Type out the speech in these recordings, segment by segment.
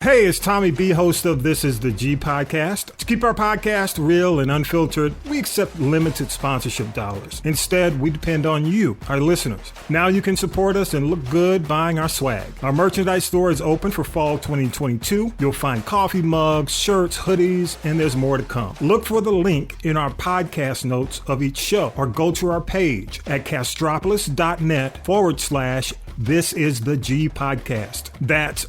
Hey, it's Tommy B, host of This is the G podcast. To keep our podcast real and unfiltered, we accept limited sponsorship dollars. Instead, we depend on you, our listeners. Now you can support us and look good buying our swag. Our merchandise store is open for fall 2022. You'll find coffee mugs, shirts, hoodies, and there's more to come. Look for the link in our podcast notes of each show or go to our page at castropolis.net/This is the G podcast. That's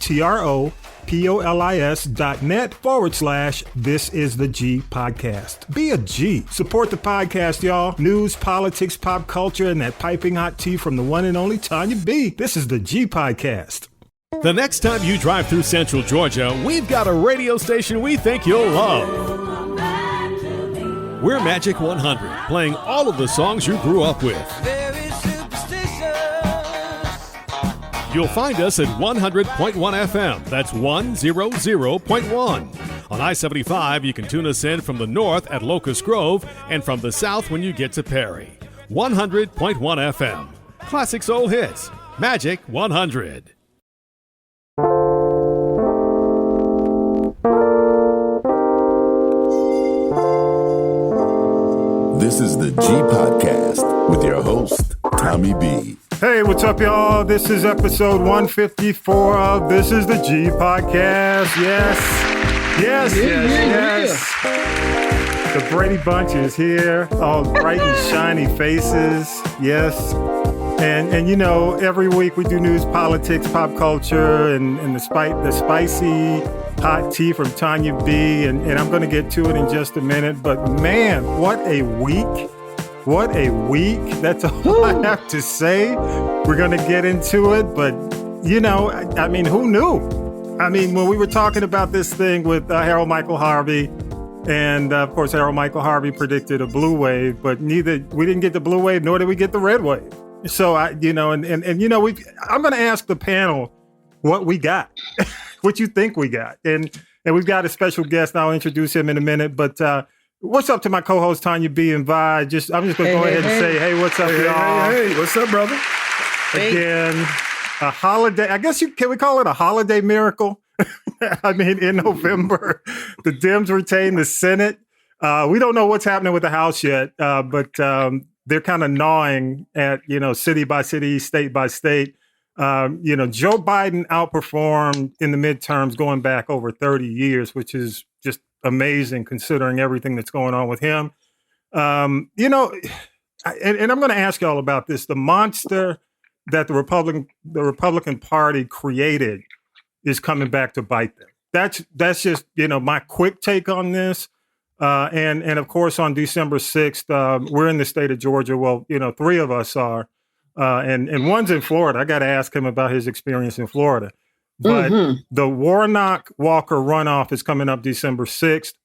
castropolis.net/This is the G podcast. Be a G. Support the podcast, y'all. News, politics, pop culture, and that piping hot tea from the one and only Tanya B. This is the G podcast. The next time you drive through Central Georgia, we've got a radio station we think you'll love. We're Magic 100, playing all of the songs you grew up with. You'll find us at 100.1 FM. That's 100.1. On I-75, you can tune us in from the north at Locust Grove and from the south when you get to Perry. 100.1 FM. Classic soul hits. Magic 100. This is the G Podcast with your host, Tommy B. Hey, what's up, y'all? This is episode 154 of This is the G Podcast. Yes. The Brady Bunch is here, all bright and shiny faces. Yes. And you know, every week we do news, politics, pop culture, and the spicy hot tea from Tanya B. And I'm going to get to it in just a minute. But man, what a week. What a week. That's all I have to say. We're going to get into it. But, you know, I mean, who knew? I mean, when we were talking about this thing with Harold Michael Harvey, and of course, Harold Michael Harvey predicted a blue wave, but we didn't get the blue wave, nor did we get the red wave. So, I'm going to ask the panel what we got, what you think we got. And we've got a special guest. I'll introduce him in a minute, but what's up to my co-host Tanya B and Vi? I'm just going to go ahead and say, hey, what's up, y'all? Hey, what's up, brother? Again, a holiday. I guess can we call it a holiday miracle? I mean, in November, the Dems retain the Senate. We don't know what's happening with the House yet, but they're kind of gnawing at, city by city, state by state. Joe Biden outperformed in the midterms going back over 30 years, which is just amazing considering everything that's going on with him. And I'm going to ask y'all about this. The monster that the Republican Party created is coming back to bite them. That's just, my quick take on this. And of course, on December 6th, we're in the state of Georgia. Well, three of us are. And one's in Florida. I got to ask him about his experience in Florida. But the Warnock-Walker runoff is coming up December 6th,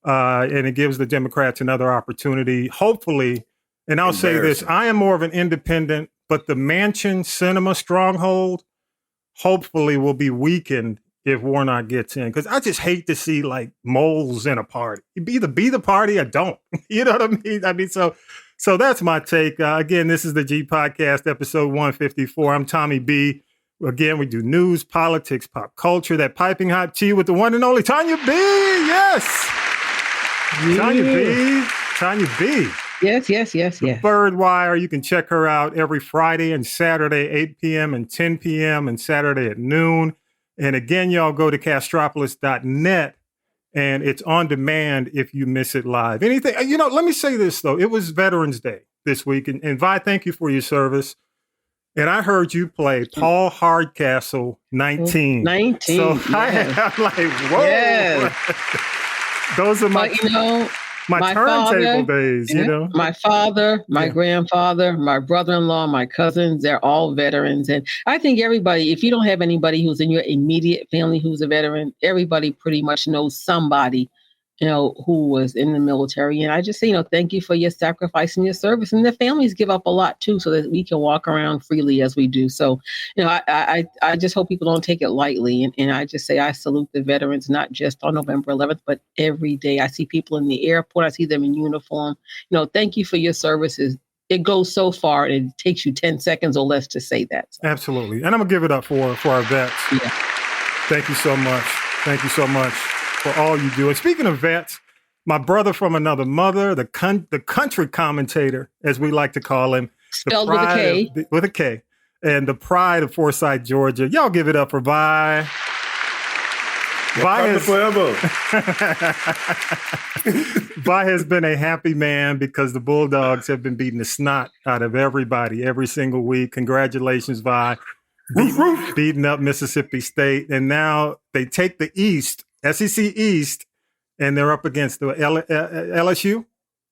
and it gives the Democrats another opportunity, hopefully. And I'll say this, I am more of an independent, but the Manchin cinema stronghold hopefully will be weakened if Warnock gets in. Because I just hate to see, moles in a party. Either be the party or don't. You know what I mean? So that's my take. Again, this is the G Podcast, episode 154. I'm Tommy B. Again, we do news, politics, pop culture, that piping hot tea with the one and only Tanya B. Yes. Yeah. Tanya B. Yes. Bird Wire. You can check her out every Friday and Saturday, 8 p.m. and 10 p.m. and Saturday at noon. And again, y'all go to castropolis.net and it's on demand if you miss it live. Anything, let me say this though. It was Veterans Day this week. And Vi, thank you for your service. And I heard you play Paul Hardcastle 19. 19. So yes. I'm like, whoa. Yes. Those are my turntable days, My father, my grandfather, my brother-in-law, my cousins, they're all veterans. And I think everybody, if you don't have anybody who's in your immediate family who's a veteran, everybody pretty much knows somebody who was in the military. And I just say, thank you for your sacrifice and your service. And the families give up a lot too, so that we can walk around freely as we do. So, I just hope people don't take it lightly. And I just say, I salute the veterans, not just on November 11th, but every day. I see people in the airport. I see them in uniform. Thank you for your services. It goes so far, and it takes you 10 seconds or less to say that. So. Absolutely. And I'm going to give it up for our vets. Yeah. Thank you so much. Thank you so much for all you do. And speaking of vets, my brother from another mother, the country commentator, as we like to call him. Spelled with a K. With a K. And the pride of Forsyth, Georgia. Y'all give it up for Vi. Vi has been a happy man because the Bulldogs have been beating the snot out of everybody every single week. Congratulations, Vi. Beating up Mississippi State. And now they take the East, SEC East, and they're up against the LSU.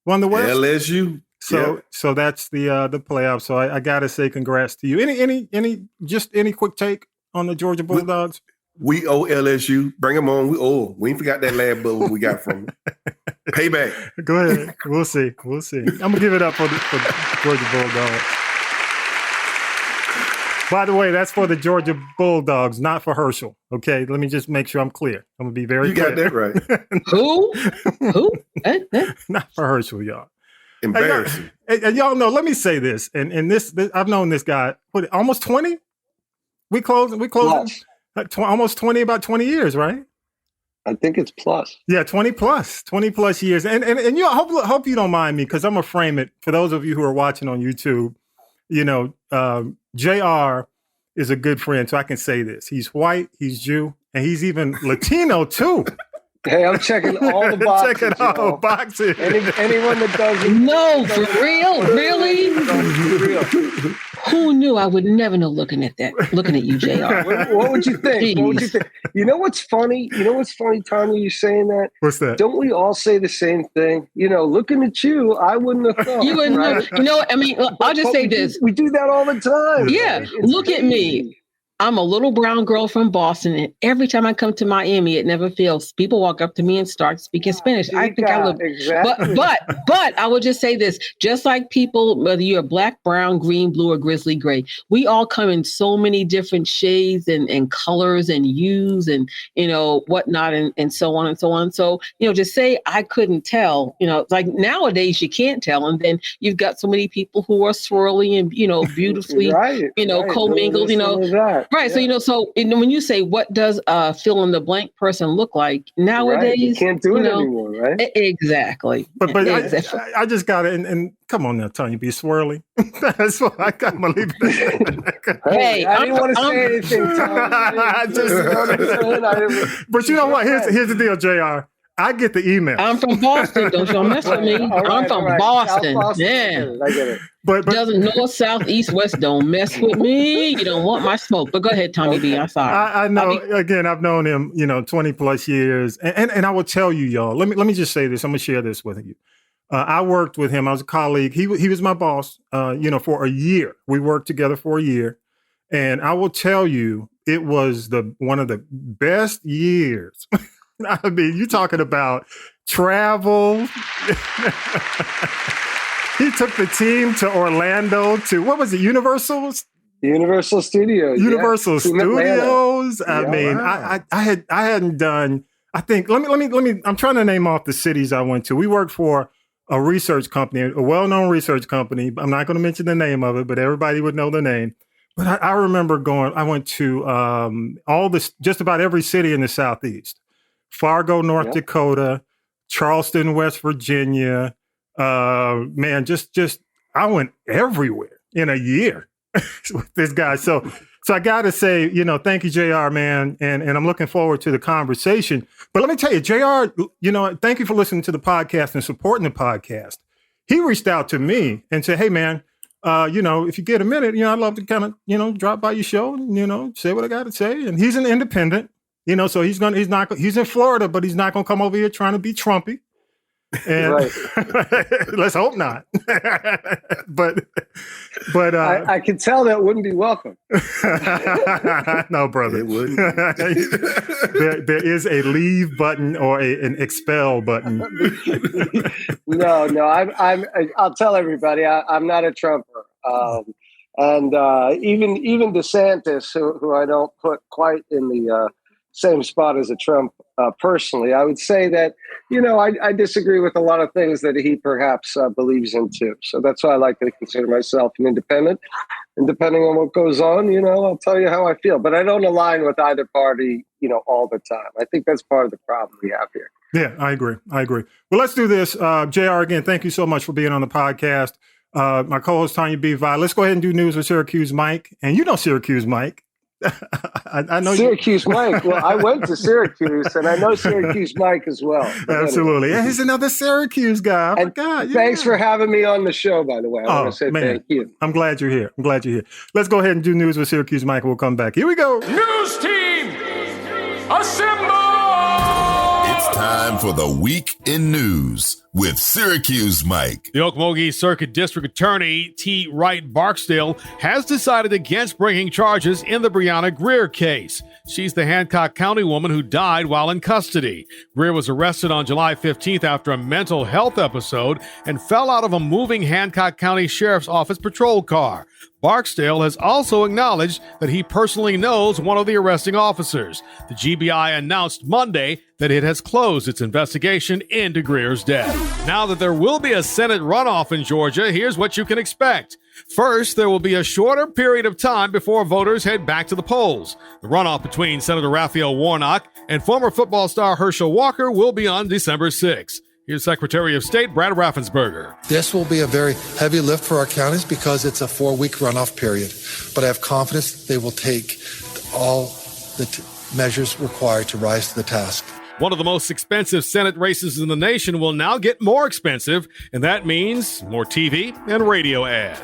Won the West? LSU. So that's the playoff. So I gotta say congrats to you. Any quick take on the Georgia Bulldogs? We owe LSU. Bring them on. We ain't forgot that lab bowl we got from them. Payback. Go ahead. We'll see. I'm gonna give it up for the Georgia Bulldogs. By the way, that's for the Georgia Bulldogs, not for Herschel. Okay, let me just make sure I'm clear. I'm gonna be very clear. You got that right. Who? Not for Herschel, y'all. Embarrassing. And y'all know, let me say this, and this I've known this guy, almost 20? We closed almost 20, about 20 years, right? I think it's plus. Yeah, 20 plus years. And you know, hope you don't mind me, because I'm gonna frame it for those of you who are watching on YouTube. You know, JR is a good friend, so I can say this. He's white, he's Jew, and he's even Latino too. Hey, I'm checking all the boxes. Checking all the boxes. Anyone that does it. No, for real? Really? For real. Who knew? I would never know looking at you, JR. What would you think? What would you think? You know what's funny? Tommy, you saying that? What's that? Don't we all say the same thing? You know, looking at you, I wouldn't have thought. You wouldn't know. You know, I mean, I'll just say this. We do that all the time. Yeah, right? look at me. I'm a little brown girl from Boston, and every time I come to Miami, it never fails. People walk up to me and start speaking Spanish. I think I look, exactly. but I would just say this: just like people, whether you're black, brown, green, blue, or grizzly gray, we all come in so many different shades and colors and hues and whatnot and so on and so on. So just say I couldn't tell. Like nowadays you can't tell, and then you've got so many people who are swirly and beautifully right. commingled. Right. Yeah. So when you say what does a fill in the blank person look like nowadays, you can't do it anymore, right? Exactly. But exactly. I just got it. And come on now, Tanya, be swirly. That's what I can't believe that. Hey, I didn't want to say anything, Tom. But you know what? Here's the deal, JR. I get the email. I'm from Boston. Don't y'all mess with me. I'm from Boston. Yeah. I get it. But doesn't north, south, east, west. Don't mess with me. You don't want my smoke. But go ahead, Tommy B. I'm sorry. I know. Again, I've known him, 20 plus years, and I will tell you, y'all. Let me just say this. I'm gonna share this with you. I worked with him. I was a colleague. He was my boss. For a year. We worked together for a year, and I will tell you, it was one of the best years. I mean, you're talking about travel. He took the team to Orlando to, what was it, Universal Studios. Universal Studios. I mean, wow. I hadn't done, I think, let me, I'm trying to name off the cities I went to. We worked for a research company, a well-known research company. I'm not going to mention the name of it, but everybody would know the name. But I remember I went to just about every city in the Southeast. Fargo, North Dakota, Charleston, West Virginia. Man, just I went everywhere in a year with this guy. So I got to say, thank you, JR, man, and I'm looking forward to the conversation. But let me tell you, JR, thank you for listening to the podcast and supporting the podcast. He reached out to me and said, "Hey, man, if you get a minute, I'd love to kind of, drop by your show and say what I got to say." And he's an independent. So he's in Florida, but he's not going to come over here trying to be Trumpy. And let's hope not. but I can tell that wouldn't be welcome. No, brother, it wouldn't. there is a leave button or an expel button. No, I'll tell everybody I'm not a Trumper. And even DeSantis, who I don't put quite in the same spot as a Trump personally. I would say that, I disagree with a lot of things that he perhaps believes in too. So that's why I like to consider myself an independent. And depending on what goes on, I'll tell you how I feel. But I don't align with either party, all the time. I think that's part of the problem we have here. Yeah, I agree. Well, let's do this. JR, again, thank you so much for being on the podcast. My co-host, Tanya B. Vi. Let's go ahead and do news with Syracuse Mike. And Syracuse Mike. I know Syracuse Mike. Well, I went to Syracuse, and I know Syracuse Mike as well. Absolutely. Yeah, he's another Syracuse guy. And thanks for having me on the show, by the way. I want to say thank you. I'm glad you're here. Let's go ahead and do news with Syracuse Mike, and we'll come back. Here we go. News team, assemble! It's time for the Week in News with Syracuse Mike. The Okmulgee Circuit District Attorney T. Wright Barksdale has decided against bringing charges in the Brianna Greer case. She's the Hancock County woman who died while in custody. Greer was arrested on July 15th after a mental health episode and fell out of a moving Hancock County Sheriff's Office patrol car. Barksdale has also acknowledged that he personally knows one of the arresting officers. The GBI announced Monday that it has closed its investigation into Greer's death. Now that there will be a Senate runoff in Georgia, here's what you can expect. First, there will be a shorter period of time before voters head back to the polls. The runoff between Senator Raphael Warnock and former football star Herschel Walker will be on December 6th. Here's Secretary of State Brad Raffensperger. This will be a very heavy lift for our counties because it's a 4-week runoff period. But I have confidence they will take all the measures required to rise to the task. One of the most expensive Senate races in the nation will now get more expensive, and that means more TV and radio ads.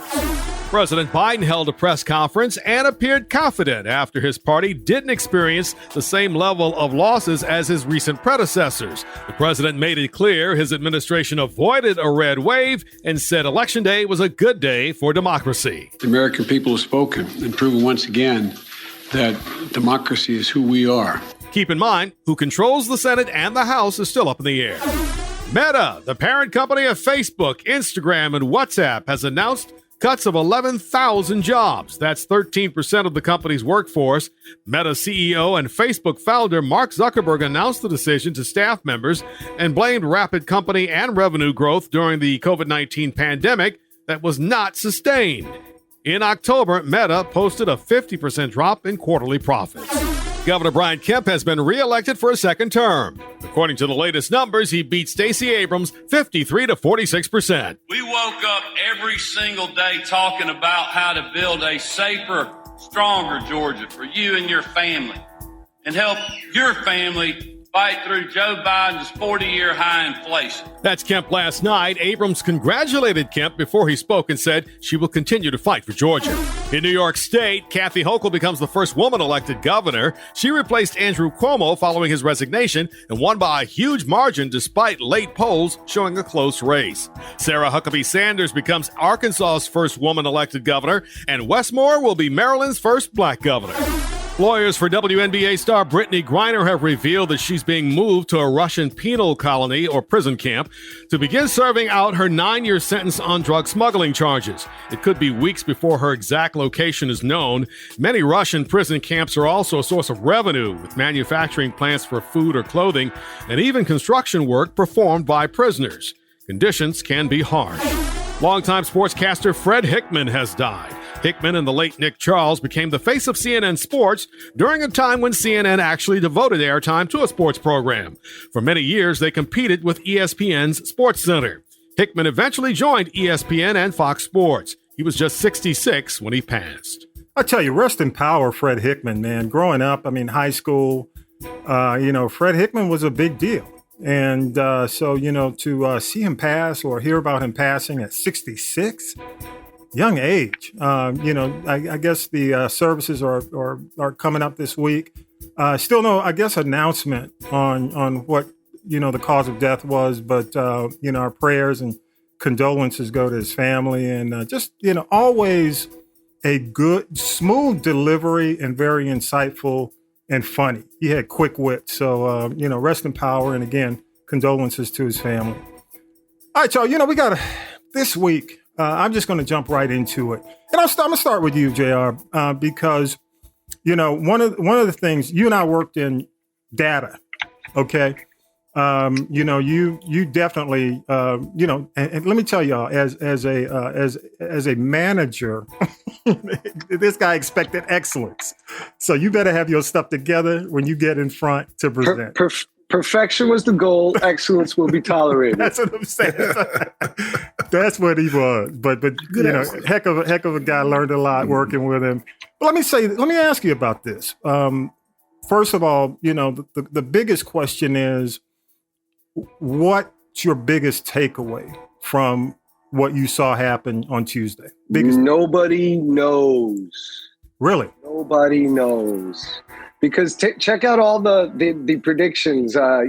President Biden held a press conference and appeared confident after his party didn't experience the same level of losses as his recent predecessors. The president made it clear his administration avoided a red wave and said Election Day was a good day for democracy. The American people have spoken and proven once again that democracy is who we are. Keep in mind, who controls the Senate and the House is still up in the air. Meta, the parent company of Facebook, Instagram, and WhatsApp, has announced cuts of 11,000 jobs. That's 13% of the company's workforce. Meta CEO and Facebook founder Mark Zuckerberg announced the decision to staff members and blamed rapid company and revenue growth during the COVID-19 pandemic that was not sustained. In October, Meta posted a 50% drop in quarterly profits. Governor Brian Kemp has been reelected for a second term. According to the latest numbers, he beat Stacey Abrams 53 to 46%. We woke up every single day talking about how to build a safer, stronger Georgia for you and your family and help your family fight through Joe Biden's 40-year high inflation. That's Kemp last night. Abrams congratulated Kemp before he spoke and said she will continue to fight for Georgia. In New York State, Kathy Hochul becomes the first woman elected governor. She replaced Andrew Cuomo following his resignation and won by a huge margin despite late polls showing a close race. Sarah Huckabee Sanders becomes Arkansas's first woman elected governor, and Wes Moore will be Maryland's first black governor. Lawyers for WNBA star Brittany Griner have revealed that she's being moved to a Russian penal colony or prison camp to begin serving out her 9-year sentence on drug smuggling charges. It could be weeks before her exact location is known. Many Russian prison camps are also a source of revenue, with manufacturing plants for food or clothing, and even construction work performed by prisoners. Conditions can be harsh. Longtime sportscaster Fred Hickman has died. Hickman and the late Nick Charles became the face of CNN Sports during a time when CNN actually devoted airtime to a sports program. For many years, they competed with ESPN's SportsCenter. Hickman eventually joined ESPN and Fox Sports. He was just 66 when he passed. I tell you, rest in power, Fred Hickman, man. Growing up, high school, Fred Hickman was a big deal. And so to see him pass or hear about him passing at 66, young age, I guess the services are coming up this week. Still no, I guess, announcement on what, the cause of death was. But, our prayers and condolences go to his family, and always a good, smooth delivery and very insightful and funny. He had quick wit. So, rest in power. And again, condolences to his family. All right, y'all, we got this week. I'm just going to jump right into it. And I'm going to start with you, JR, because, one of the things, you and I worked in data. Okay. You definitely, and let me tell y'all, as a manager, this guy expected excellence. So you better have your stuff together when you get in front to present. Perfection was the goal. Excellence will be tolerated. That's what I'm saying. That's what he was. But heck of a guy. Learned a lot working with him. But let me ask you about this. First of all, the biggest question is, what's your biggest takeaway from what you saw happen on Tuesday? Nobody knows. Really? Nobody knows. Because check out all the predictions. I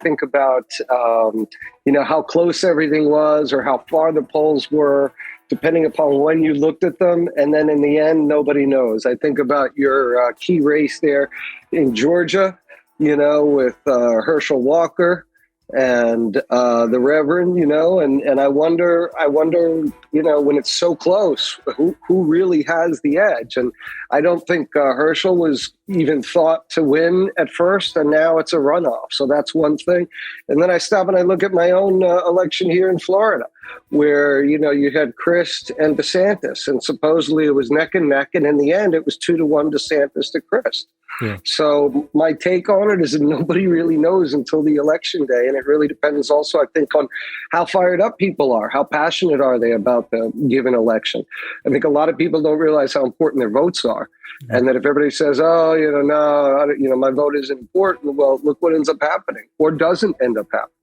think about, how close everything was or how far the polls were, depending upon when you looked at them. And then in the end, nobody knows. I think about your key race there in Georgia, with Herschel Walker and the Reverend, and I wonder, when it's so close, who really has the edge? And I don't think Herschel was even thought to win at first, and now it's a runoff. So that's one thing. And then I stop and I look at my own election here in Florida, where, you had Crist and DeSantis, and supposedly it was neck and neck. And in the end, it was 2-1 DeSantis to Crist. Yeah. So my take on it is that nobody really knows until the election day. And it really depends also, I think, on how fired up people are. How passionate are they about the given election? I think a lot of people don't realize how important their votes are. Mm-hmm. And that if everybody says, my vote isn't important, well, look what ends up happening or doesn't end up happening.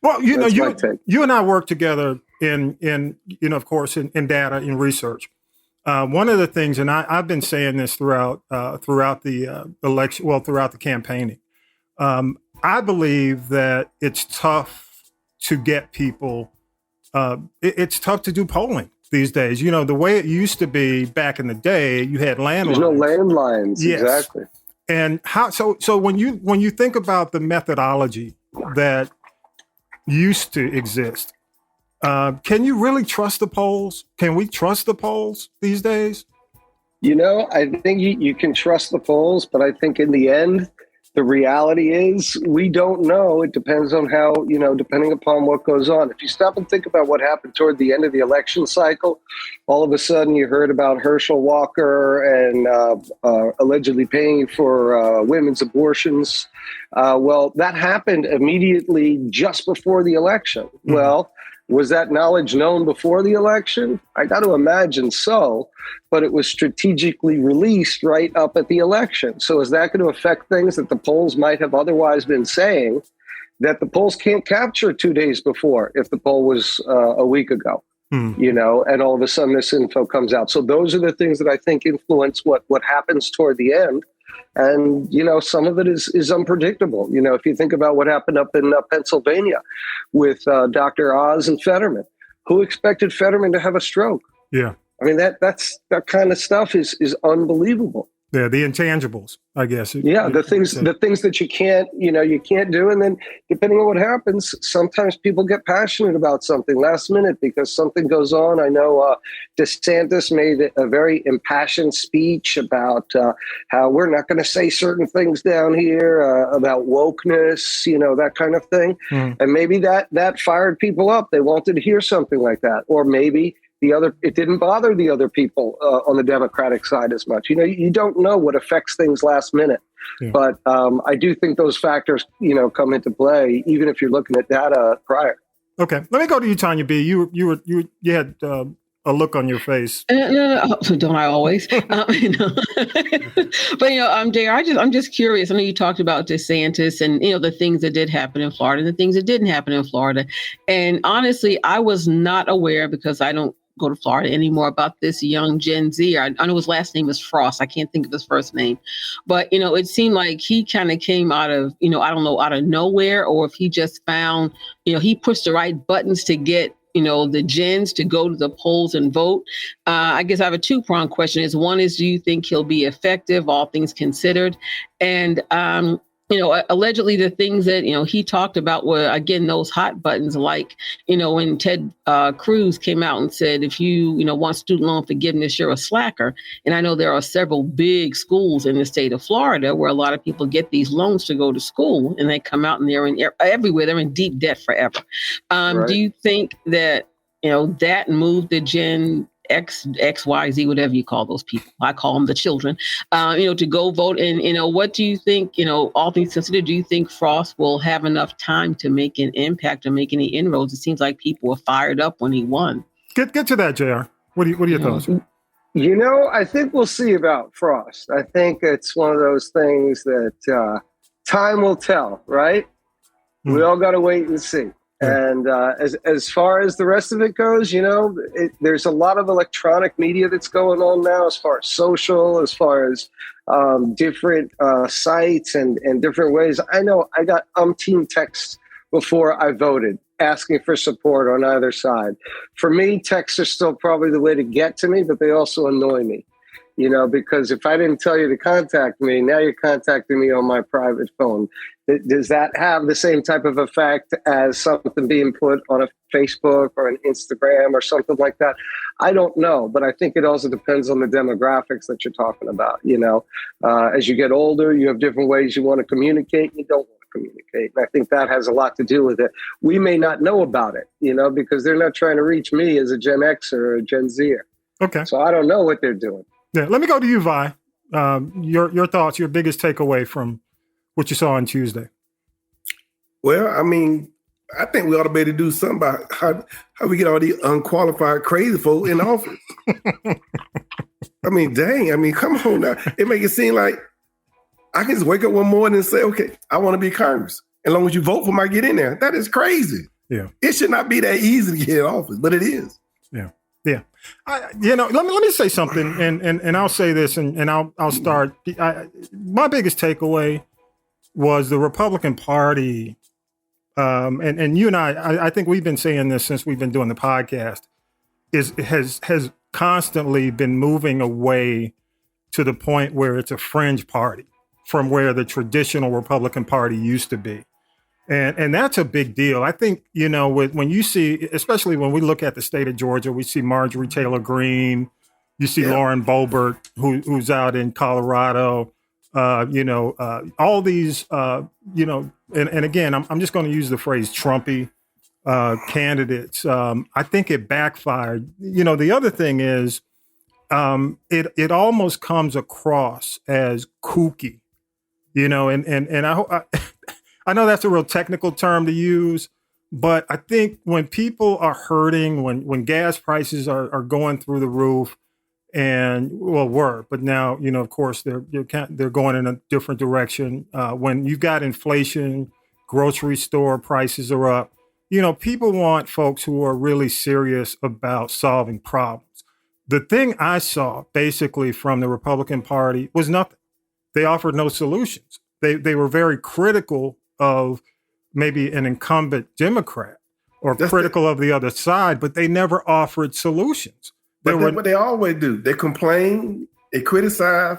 Well, you and I work together in of course, in data, in research. One of the things, and I've been saying this throughout the election, throughout the campaigning, I believe that it's tough to get people. It's tough to do polling these days. The way it used to be back in the day, you had landlines. There's no landlines, yes. Exactly. And how? So when you think about the methodology that used to exist. Can you really trust the polls? Can we trust the polls these days? I think you can trust the polls, but I think in the end, the reality is we don't know. It depends on how, depending upon what goes on. If you stop and think about what happened toward the end of the election cycle, all of a sudden you heard about Herschel Walker and allegedly paying for women's abortions. Well, that happened immediately just before the election. Mm-hmm. Well, was that knowledge known before the election? I got to imagine so, but it was strategically released right up at the election. So is that going to affect things that the polls might have otherwise been saying that the polls can't capture 2 days before if the poll was a week ago? And all of a sudden this info comes out. So those are the things that I think influence what happens toward the end. And, some of it is unpredictable. If you think about what happened up in Pennsylvania with Dr. Oz and Fetterman, who expected Fetterman to have a stroke? Yeah. I mean, that kind of stuff is unbelievable. Yeah, the intangibles, I guess. The things that you can't do. And then depending on what happens, sometimes people get passionate about something last minute because something goes on. I know DeSantis made a very impassioned speech about how we're not going to say certain things down here about wokeness, that kind of thing. And maybe that fired people up. They wanted to hear something like that. Or maybe it didn't bother the other people on the Democratic side as much. You don't know what affects things last minute. Yeah. But I do think those factors, come into play, even if you're looking at data prior. Okay. Let me go to you, Tanya B. You had a look on your face. No, don't I always? But Jay, I'm just curious. I know you talked about DeSantis and the things that did happen in Florida, and the things that didn't happen in Florida. And honestly, I was not aware because I don't go to Florida anymore about this young Gen Z. I know his last name is Frost. I can't think of his first name, but it seemed like he kind of came out of out of nowhere, or if he just found he pushed the right buttons to get the gens to go to the polls and vote. I guess I have a two-pronged question. One is, do you think he'll be effective, all things considered? And allegedly the things that, he talked about were, again, those hot buttons, like, when Ted Cruz came out and said, if you, want student loan forgiveness, you're a slacker. And I know there are several big schools in the state of Florida where a lot of people get these loans to go to school, and they come out and they're everywhere. They're in deep debt forever. Right. Do you think that, that moved the Gen X, Y, Z, whatever you call those people, I call them the children, to go vote? And, what do you think, all things considered, do you think Frost will have enough time to make an impact or make any inroads? It seems like people were fired up when he won. Get to that, JR. What are your thoughts? I think we'll see about Frost. I think it's one of those things that time will tell, right? Mm. We all got to wait and see. And as far as the rest of it goes, there's a lot of electronic media that's going on now, as far as social, as far as different sites and different ways. I know I got umpteen texts before I voted asking for support on either side. For me, texts are still probably the way to get to me, but they also annoy me. Because if I didn't tell you to contact me, now you're contacting me on my private phone. Does that have the same type of effect as something being put on a Facebook or an Instagram or something like that? I don't know, but I think it also depends on the demographics that you're talking about. As you get older, you have different ways you want to communicate. You don't want to communicate. And I think that has a lot to do with it. We may not know about it, because they're not trying to reach me as a Gen Xer or a Gen Zer. Okay. So I don't know what they're doing. Yeah, let me go to you, Vi. Your thoughts, your biggest takeaway from what you saw on Tuesday. Well, I think we ought to be able to do something about how we get all these unqualified crazy folk in office. Dang, come on now. It makes it seem like I can just wake up one morning and say, okay, I want to be Congress. As long as you vote for me, I get in there. That is crazy. Yeah. It should not be that easy to get in office, but it is. Yeah. Yeah. Let me say something, and I'll say this, and I'll start. My biggest takeaway was the Republican Party, and you and I think we've been saying this since we've been doing the podcast, has constantly been moving away to the point where it's a fringe party from where the traditional Republican Party used to be. And that's a big deal. I think, when you see, especially when we look at the state of Georgia, we see Marjorie Taylor Greene, you see Lauren Boebert, who's out in Colorado, all these, and again, I'm just going to use the phrase Trumpy candidates. I think it backfired. The other thing is, it almost comes across as kooky, and I hope. I know that's a real technical term to use, but I think when people are hurting, when gas prices are going through the roof, but now, of course, they're going in a different direction. When you've got inflation, grocery store prices are up, people want folks who are really serious about solving problems. The thing I saw basically from the Republican Party was nothing. They offered no solutions. They were very critical of maybe an incumbent Democrat or critical of the other side, but they never offered solutions. What they always do, they complain, they criticize,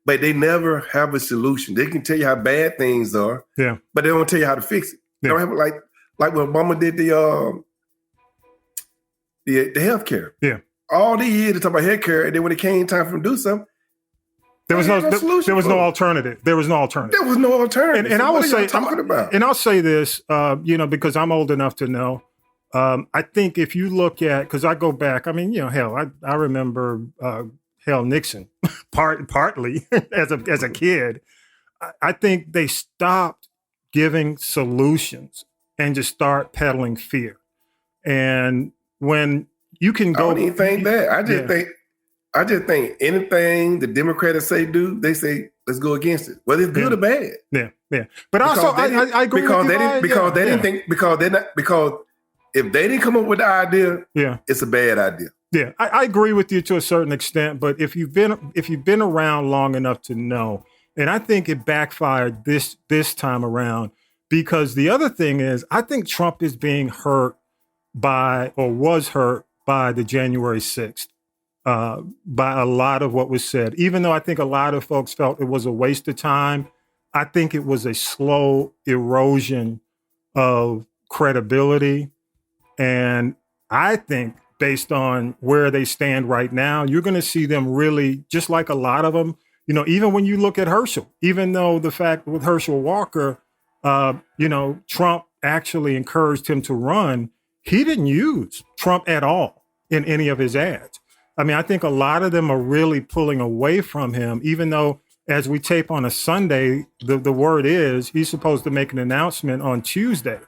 but they never have a solution. They can tell you how bad things are, but they don't tell you how to fix it. They don't have like when Obama did the health care. Yeah. All the years to talk about health care, and then when it came time for them to do something, there was no alternative. There was no alternative. And I will say, and I'll say this, because I'm old enough to know. I think if you look at, because I go back, I remember Nixon partly as a kid. I think they stopped giving solutions and just start peddling fear. And when you can go, I don't even think that. I just think anything the Democrats they say, let's go against it, whether it's good or bad. Yeah, yeah. But because also, I agree because if they didn't come up with the idea, it's a bad idea. Yeah, I agree with you to a certain extent. But if you've been around long enough to know, and I think it backfired this time around, because the other thing is, I think Trump is being hurt was hurt by the January 6th. By a lot of what was said, even though I think a lot of folks felt it was a waste of time, I think it was a slow erosion of credibility. And I think based on where they stand right now, you're going to see them really, just like a lot of them, you know, even when you look at Herschel, even though the fact with Herschel Walker, you know, Trump actually encouraged him to run, he didn't use Trump at all in any of his ads. I mean, I think a lot of them are really pulling away from him, even though as we tape on a Sunday, the word is he's supposed to make an announcement on Tuesday.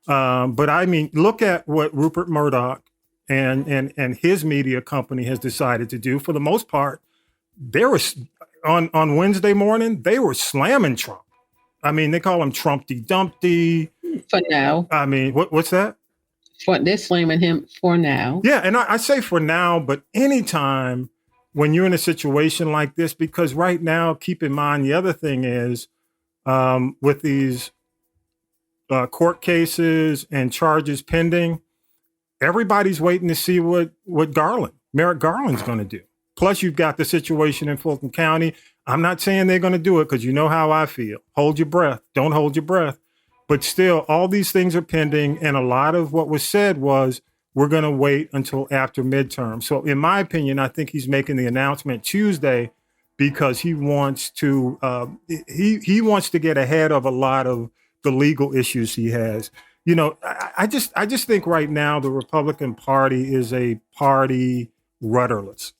But I mean, look at what Rupert Murdoch and his media company has decided to do. For the most part, they were on Wednesday morning, they were slamming Trump. I mean, they call him Trumpty Dumpty. For now. I mean, what's that? They're slamming him for now. Yeah, and I say for now, but anytime when you're in a situation like this, because right now, keep in mind, the other thing is with these court cases and charges pending, everybody's waiting to see what Merrick Garland's going to do. Plus, you've got the situation in Fulton County. I'm not saying they're going to do it because you know how I feel. Hold your breath. Don't hold your breath. But still, all these things are pending. And a lot of what was said was, we're going to wait until after midterm. So in my opinion, I think he's making the announcement Tuesday because he wants to he wants to get ahead of a lot of the legal issues he has. You know, I just think right now the Republican Party is a party rudderless.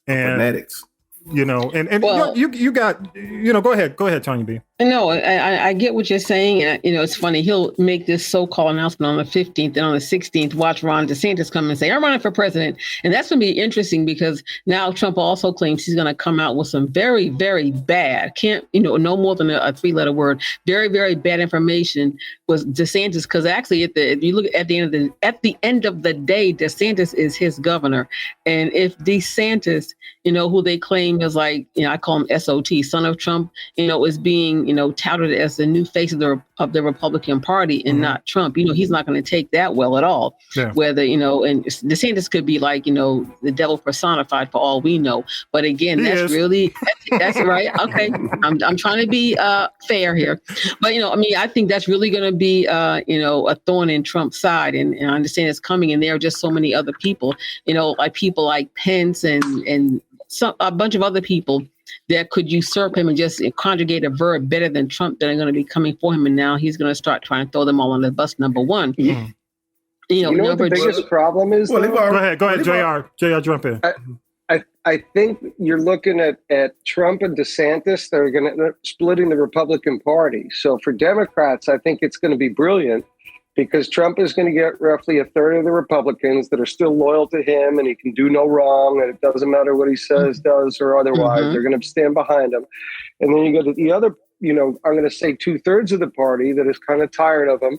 And fanatics. You know, and well, you got, you know, go ahead, Tanya B. No, I get what you're saying. You know, it's funny. He'll make this so-called announcement on the 15th, and on the 16th, watch Ron DeSantis come and say, I'm running for president. And that's going to be interesting because now Trump also claims he's going to come out with some very, very bad, no more than a three-letter word, very, very bad information was DeSantis. Because actually, if you look at the end of the day, DeSantis is his governor. And if DeSantis, you know, who they claim is like, you know, I call him SOT, son of Trump, you know, is being, you know, touted as the new face of the Republican Party and not Trump. You know, he's not going to take that well at all. Yeah. Whether, you know, and DeSantis could be like, you know, the devil personified for all we know. But again, that's right. Okay. I'm trying to be fair here. But, you know, I mean, I think that's really going to be, you know, a thorn in Trump's side. And I understand it's coming. And there are just so many other people, you know, like people like Pence and a bunch of other people that could usurp him and just conjugate a verb better than Trump that are going to be coming for him. And now he's going to start trying to throw them all on the bus, number one. Mm-hmm. You know what the biggest problem is? Well, go ahead, JR, jump in. I think you're looking at Trump and DeSantis. They're splitting the Republican Party. So for Democrats, I think it's going to be brilliant because Trump is going to get roughly a third of the Republicans that are still loyal to him and he can do no wrong. And it doesn't matter what he says, does, or otherwise. Mm-hmm. They're going to stand behind him. And then you go to the other, you know, I'm going to say 2/3 of the party that is kind of tired of him.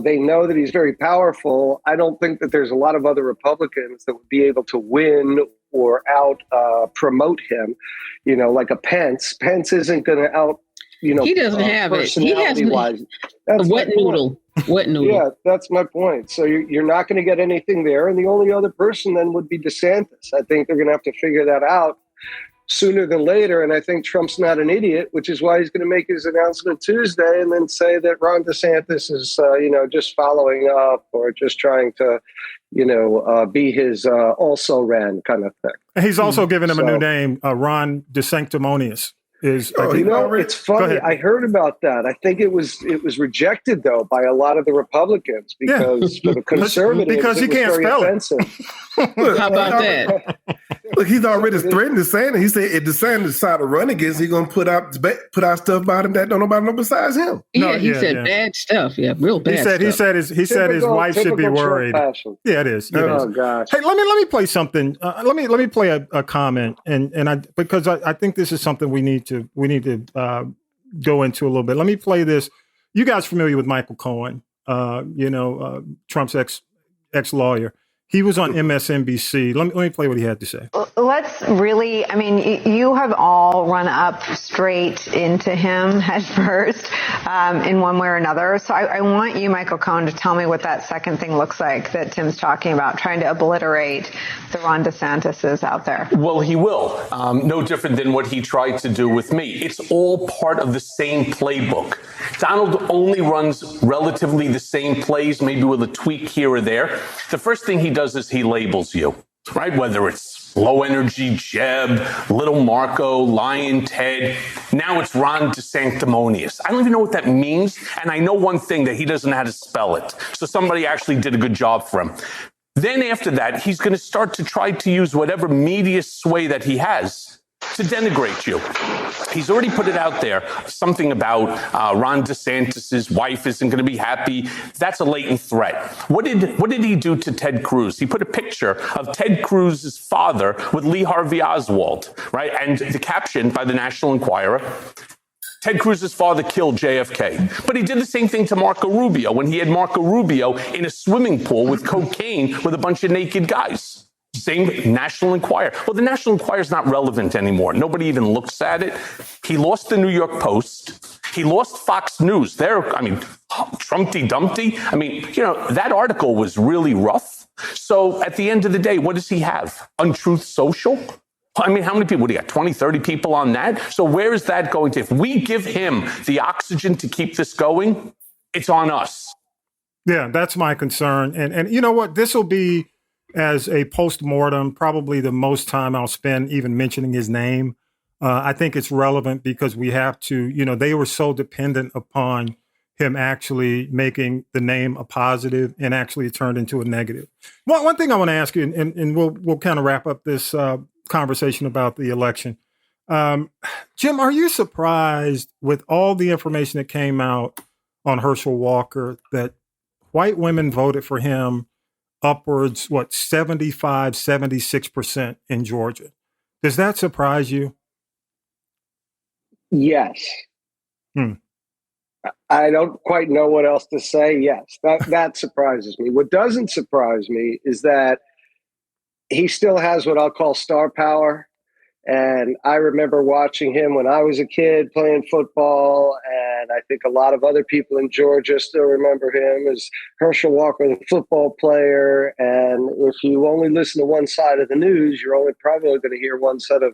They know that he's very powerful. I don't think that there's a lot of other Republicans that would be able to win or out promote him, you know, like a Pence. Pence isn't going to out, you know, he doesn't have it. He has That's wet noodle. Wet noodle. Yeah, that's my point. So you're not going to get anything there. And the only other person then would be DeSantis. I think they're going to have to figure that out sooner than later. And I think Trump's not an idiot, which is why he's going to make his announcement Tuesday and then say that Ron DeSantis is, you know, just following up or just trying to, you know, be his also ran kind of thing. He's also given him a new name, Ron DeSanctimonious. It's funny. I heard about that. I think it was rejected though by a lot of the Republicans because for the conservatives, because he can't spell offensive. it. How about that? Look, he's already threatened DeSantis. He said if DeSantis decide to run against, he's going to put out stuff about him that don't nobody know besides him. Yeah, he said bad stuff. Yeah, real bad. He said his wife should be worried. Yeah, it is. Gosh. Hey, let me play something. Let me play a comment, and because I think this is something we need to go into a little bit. Let me play this. You guys familiar with Michael Cohen? Trump's ex lawyer. He was on MSNBC. Let me play what he had to say. Let's really, I mean, you have all run up straight into him head first in one way or another. So I want you, Michael Cohen, to tell me what that second thing looks like that Tim's talking about, trying to obliterate the Ron DeSantis out there. Well, he will. No different than what he tried to do with me. It's all part of the same playbook. Donald only runs relatively the same plays, maybe with a tweak here or there. The first thing he does is he labels you, right? Whether it's low energy Jeb, little Marco, Lion Ted. Now it's Ron DeSanctimonious. I don't even know what that means. And I know one thing, that he doesn't know how to spell it. So somebody actually did a good job for him. Then after that, he's going to start to try to use whatever media sway that he has to denigrate you. He's already put it out there, something about Ron DeSantis' wife isn't going to be happy. That's a latent threat. What did he do to Ted Cruz? He put a picture of Ted Cruz's father with Lee Harvey Oswald, right? And the caption by the National Enquirer, Ted Cruz's father killed JFK. But he did the same thing to Marco Rubio when he had Marco Rubio in a swimming pool with cocaine with a bunch of naked guys. Same National Enquirer. Well, the National Enquirer is not relevant anymore. Nobody even looks at it. He lost the New York Post. He lost Fox News. Trumpty Dumpty. That article was really rough. So at the end of the day, what does he have? Untruth Social? How many people do you got? 20, 30 people on that? So where is that going to? If we give him the oxygen to keep this going, it's on us. Yeah, that's my concern. And you know what? This will be, as a post-mortem, probably the most time I'll spend even mentioning his name. I think it's relevant because we have to, they were so dependent upon him actually making the name a positive, and actually it turned into a negative. One thing I want to ask you, and we'll kind of wrap up this conversation about the election. Jim, are you surprised with all the information that came out on Herschel Walker that white women voted for him upwards, 75, 76% in Georgia? Does that surprise you? Yes. I don't quite know what else to say. Yes, that surprises me. What doesn't surprise me is that he still has what I'll call star power. And I remember watching him when I was a kid playing football. And I think a lot of other people in Georgia still remember him as Herschel Walker, the football player. And if you only listen to one side of the news, you're only probably going to hear one set of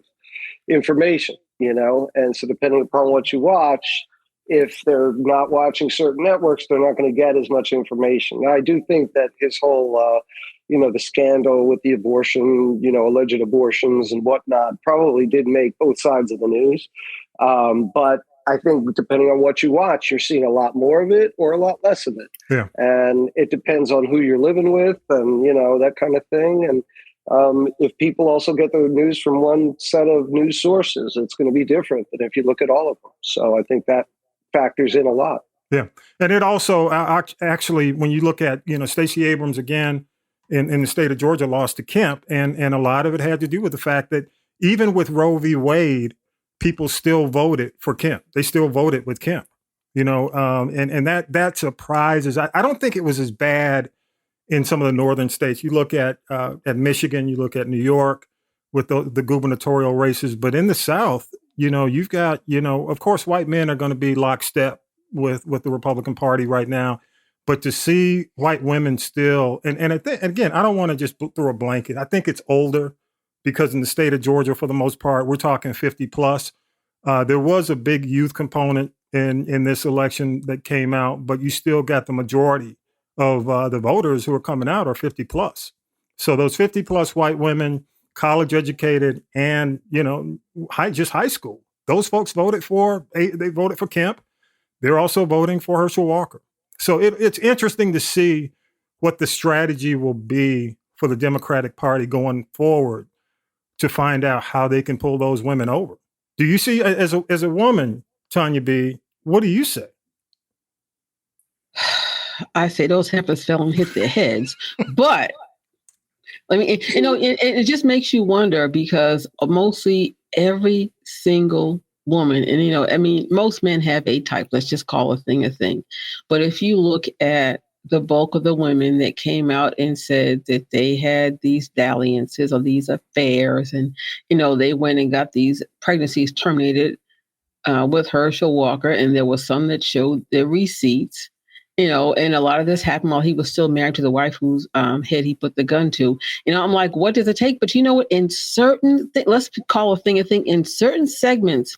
information, And so depending upon what you watch, if they're not watching certain networks, they're not going to get as much information. Now, I do think that his whole the scandal with the abortion, alleged abortions and whatnot probably did make both sides of the news. But I think depending on what you watch, you're seeing a lot more of it or a lot less of it. Yeah. And it depends on who you're living with and, that kind of thing. And if people also get the news from one set of news sources, it's going to be different than if you look at all of them. So I think that factors in a lot. Yeah. And it also actually, when you look at, Stacey Abrams again, in the state of Georgia, lost to Kemp. And a lot of it had to do with the fact that even with Roe v. Wade, people still voted for Kemp. They still voted with Kemp, and that surprises. I don't think it was as bad in some of the northern states. You look at Michigan, you look at New York with the gubernatorial races. But in the South, you've got, of course, white men are going to be lockstep with the Republican Party right now. But to see white women still, and again, I don't want to just throw a blanket. I think it's older because in the state of Georgia, for the most part, we're talking 50 plus. There was a big youth component in this election that came out, but you still got the majority of the voters who are coming out are 50 plus. So those 50 plus white women, college educated, and just high school, those folks voted for Kemp. They're also voting for Herschel Walker. So it's interesting to see what the strategy will be for the Democratic Party going forward to find out how they can pull those women over. Do you see, as a woman, Tanya B., what do you say? I say those heifers fell and hit their heads. But, it just makes you wonder because mostly every single woman, and most men have A type, let's just call a thing. But if you look at the bulk of the women that came out and said that they had these dalliances or these affairs, and they went and got these pregnancies terminated with Herschel Walker, and there was some that showed their receipts. And a lot of this happened while he was still married to the wife whose head he put the gun to. I'm like, what does it take? But you know what? In certain let's call a thing. In certain segments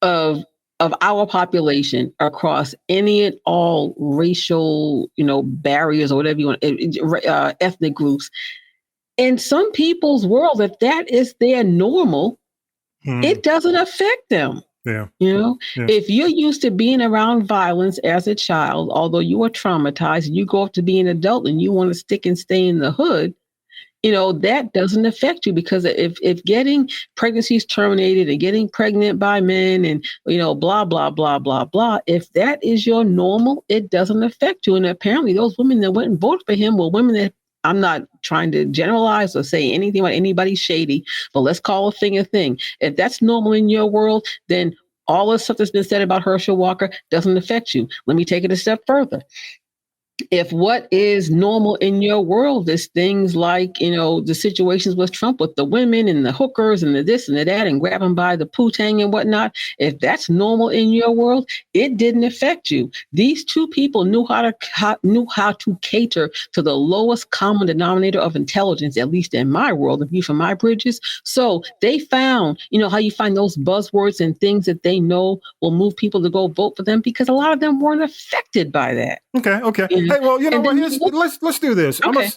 of our population across any and all racial, barriers or whatever you want, ethnic groups, in some people's world, if that is their normal, it doesn't affect them. Yeah. If you're used to being around violence as a child, although you are traumatized, and you go up to be an adult and you want to stick and stay in the hood, that doesn't affect you, because if getting pregnancies terminated and getting pregnant by men and, blah, blah, blah, blah, blah, if that is your normal, it doesn't affect you. And apparently those women that went and voted for him were women that, I'm not trying to generalize or say anything about anybody shady, but let's call a thing a thing. If that's normal in your world, then all the stuff that's been said about Herschel Walker doesn't affect you. Let me take it a step further. If what is normal in your world is things like, the situations with Trump with the women and the hookers and the this and the that and grabbing by the poo-tang and whatnot, if that's normal in your world, it didn't affect you. These two people knew how to cater to the lowest common denominator of intelligence, at least in my world, the view from my bridges. So they found, how you find those buzzwords and things that they know will move people to go vote for them, because a lot of them weren't affected by that. Okay. Hey, well, let's do this. Okay,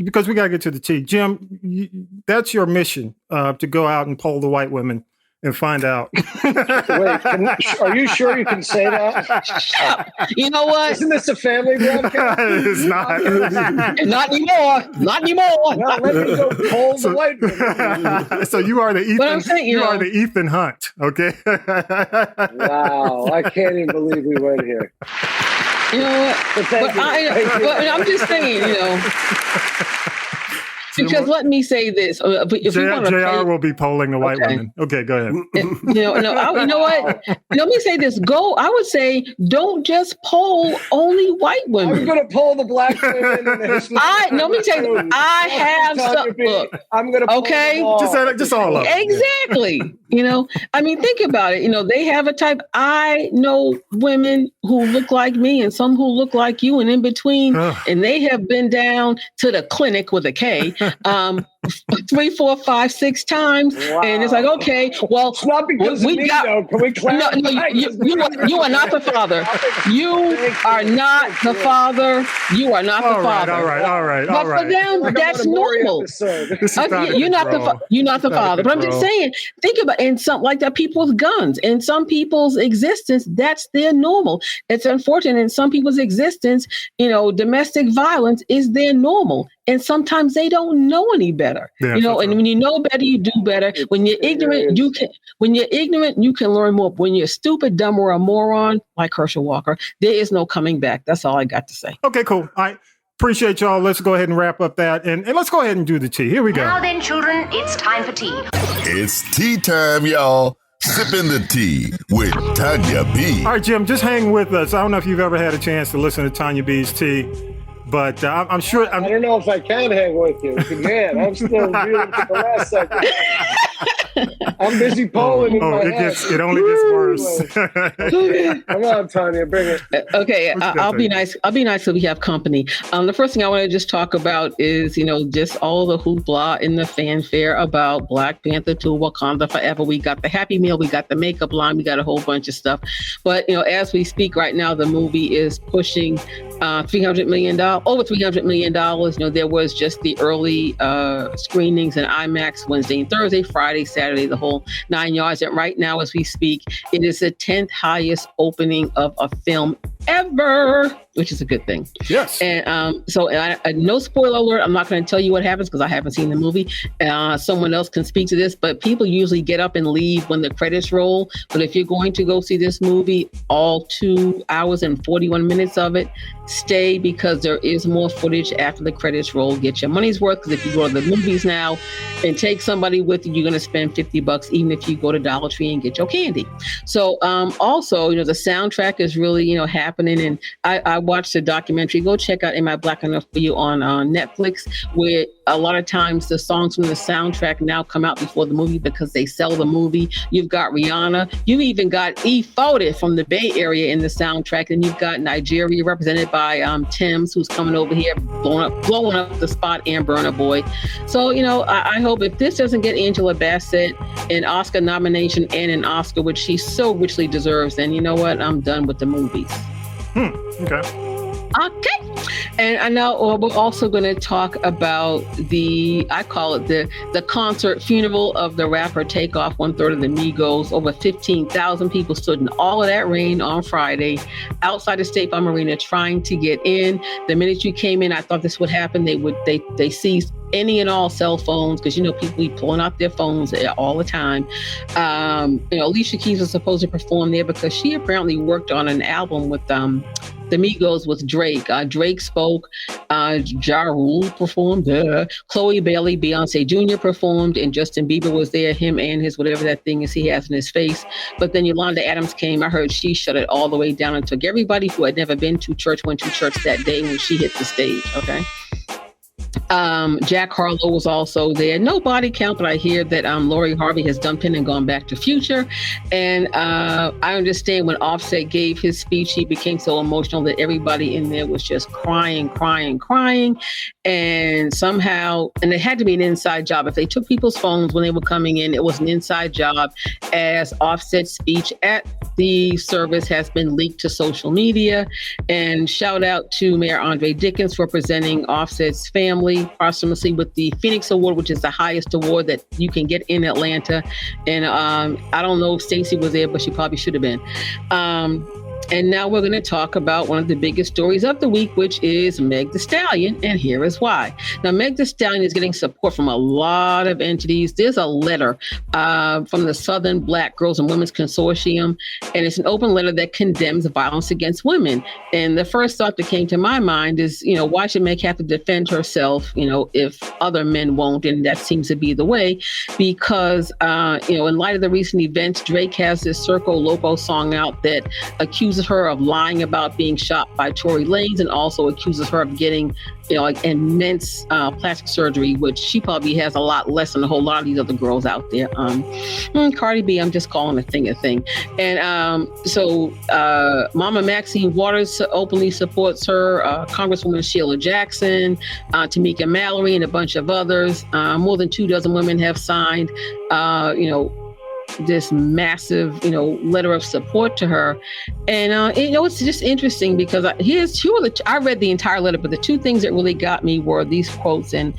because we got to get to the tea. Jim, that's your mission, to go out and poll the white women and find out. Wait, are you sure you can say that? You know what? Isn't this a family broadcast? It's not. Not anymore. Not anymore. Not let me go poll the white women. So you are the Ethan. But I'm saying, you are the Ethan Hunt. Okay. Wow, I can't even believe we went here. You know what? But I'm just saying, because let me say this: if JR will be polling the white women. Okay, go ahead. You know what? Let me say this: I would say, don't just poll only white women. I'm going to poll the black women. Let me tell you, I have some. Look, I'm going to poll them all. Just all of them. Exactly. Think about it. They have a type. I know women who look like me and some who look like you, and in between, and they have been down to the clinic with a K. 3, 4, 5, 6 times, wow. And it's like, okay, well, it's not because we got. Can we clarify? No, you are not the father. You are not the father. You are not the father. All right. But for them, that's normal. You're not the father. But I'm just saying, think about in some like that people's guns. In some people's existence, that's their normal. It's unfortunate in some people's existence, domestic violence is their normal. And sometimes they don't know any better, and when you know better, you do better. When you're ignorant, you can learn more. When you're stupid, dumb, or a moron like Herschel Walker, there is no coming back. That's all I got to say. Okay, cool. I appreciate y'all. Let's go ahead and wrap up that. And let's go ahead and do the tea. Here we go. Now then, children, it's time for tea. It's tea time, y'all. Sipping the tea with Tanya B. All right, Jim, just hang with us. I don't know if you've ever had a chance to listen to Tanya B's tea. But I'm sure. I don't know if I can hang with you. Man, I'm still reeling to the last second. I'm busy polling in my head. It only gets worse. Come on, Tanya, bring it. Okay, I'll be nice. I'll be nice so we have company. The first thing I want to just talk about is, just all the hoopla in the fanfare about Black Panther 2, Wakanda Forever. We got the Happy Meal, we got the makeup line, we got a whole bunch of stuff. But, as we speak right now, the movie is pushing $300 million, over $300 million. There was just the early screenings in IMAX Wednesday and Thursday, Friday, Saturday, the whole 9 yards. And right now, as we speak, it is the 10th highest opening of a film ever, which is a good thing. Yes. And so no spoiler alert. I'm not going to tell you what happens because I haven't seen the movie. Someone else can speak to this, but people usually get up and leave when the credits roll. But if you're going to go see this movie, all 2 hours and 41 minutes of it, stay, because there is more footage after the credits roll. Get your money's worth, because if you go to the movies now and take somebody with you, you're going to spend $50, even if you go to Dollar Tree and get your candy. So also, the soundtrack is really, happy happening. And I watched a documentary. Go check out Am I Black Enough for You on Netflix, where a lot of times the songs from the soundtrack now come out before the movie because they sell the movie. You've got Rihanna. You even got E40 from the Bay Area in the soundtrack. And you've got Nigeria represented by Tim's, who's coming over here, blowing up the spot, and Burna Boy. So, I hope if this doesn't get Angela Bassett an Oscar nomination and an Oscar, which she so richly deserves, then you know what? I'm done with the movies. Okay. And now we're also going to talk about I call it the concert funeral of the rapper Takeoff, 1/3 of the Migos. Over 15,000 people stood in all of that rain on Friday outside the State Farm Arena trying to get in. The minute you came in, I thought this would happen. They seized any and all cell phones, because people be pulling out their phones all the time. Alicia Keys was supposed to perform there because she apparently worked on an album with the Migos with Drake. Drake spoke, Ja Rule performed, Chloe Bailey, Beyonce Jr. performed, and Justin Bieber was there, him and his whatever that thing is he has in his face. But then Yolanda Adams came. I heard she shut it all the way down and took everybody who had never been to church, went to church that day when she hit the stage, okay? Jack Harlow was also there. No body count, but I hear that Lori Harvey has dumped in and gone back to Future. And I understand when Offset gave his speech, he became so emotional that everybody in there was just crying. And somehow, and it had to be an inside job. If they took people's phones when they were coming in, it was an inside job, as Offset's speech at the service has been leaked to social media. And shout out to Mayor Andre Dickens for presenting Offset's family posthumously with the Phoenix Award, which is the highest award that you can get in Atlanta. And I don't know if Stacey was there, but she probably should have been. And now we're going to talk about one of the biggest stories of the week, which is Meg Thee Stallion, and here is why. Now, Meg Thee Stallion is getting support from a lot of entities. There's a letter from the Southern Black Girls and Women's Consortium, and it's an open letter that condemns violence against women. And the first thought that came to my mind is, why should Meg have to defend herself, if other men won't? And that seems to be the way, because, in light of the recent events, Drake has this Circo Loco song out that accuses her of lying about being shot by Tory Lanez, and also accuses her of getting, immense plastic surgery, which she probably has a lot less than a whole lot of these other girls out there. Cardi B, I'm just calling a thing. And so Mama Maxine Waters openly supports her, Congresswoman Sheila Jackson, Tamika Mallory, and a bunch of others. More than 24 women have signed, this massive, letter of support to her. And, it's just interesting because I read the entire letter, but the two things that really got me were these quotes. And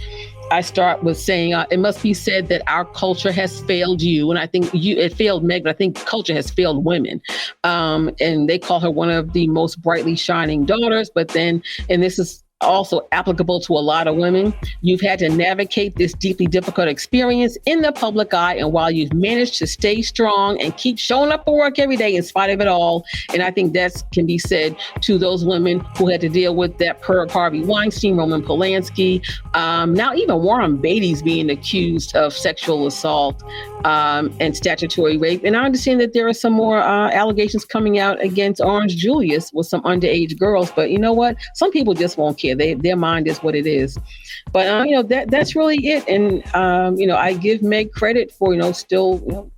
I start with saying, it must be said that our culture has failed you. And I think it failed Meg, but I think culture has failed women. And they call her one of the most brightly shining daughters. But then, and this is also applicable to a lot of women, you've had to navigate this deeply difficult experience in the public eye, and while you've managed to stay strong and keep showing up for work every day in spite of it all, and I think that can be said to those women who had to deal with that per Harvey Weinstein, Roman Polanski, now even Warren Beatty's being accused of sexual assault and statutory rape. And I understand that there are some more allegations coming out against Orange Julius with some underage girls, but you know what? Some people just won't care. Their mind is what it is. But, that's really it. And, I give Meg credit for, still,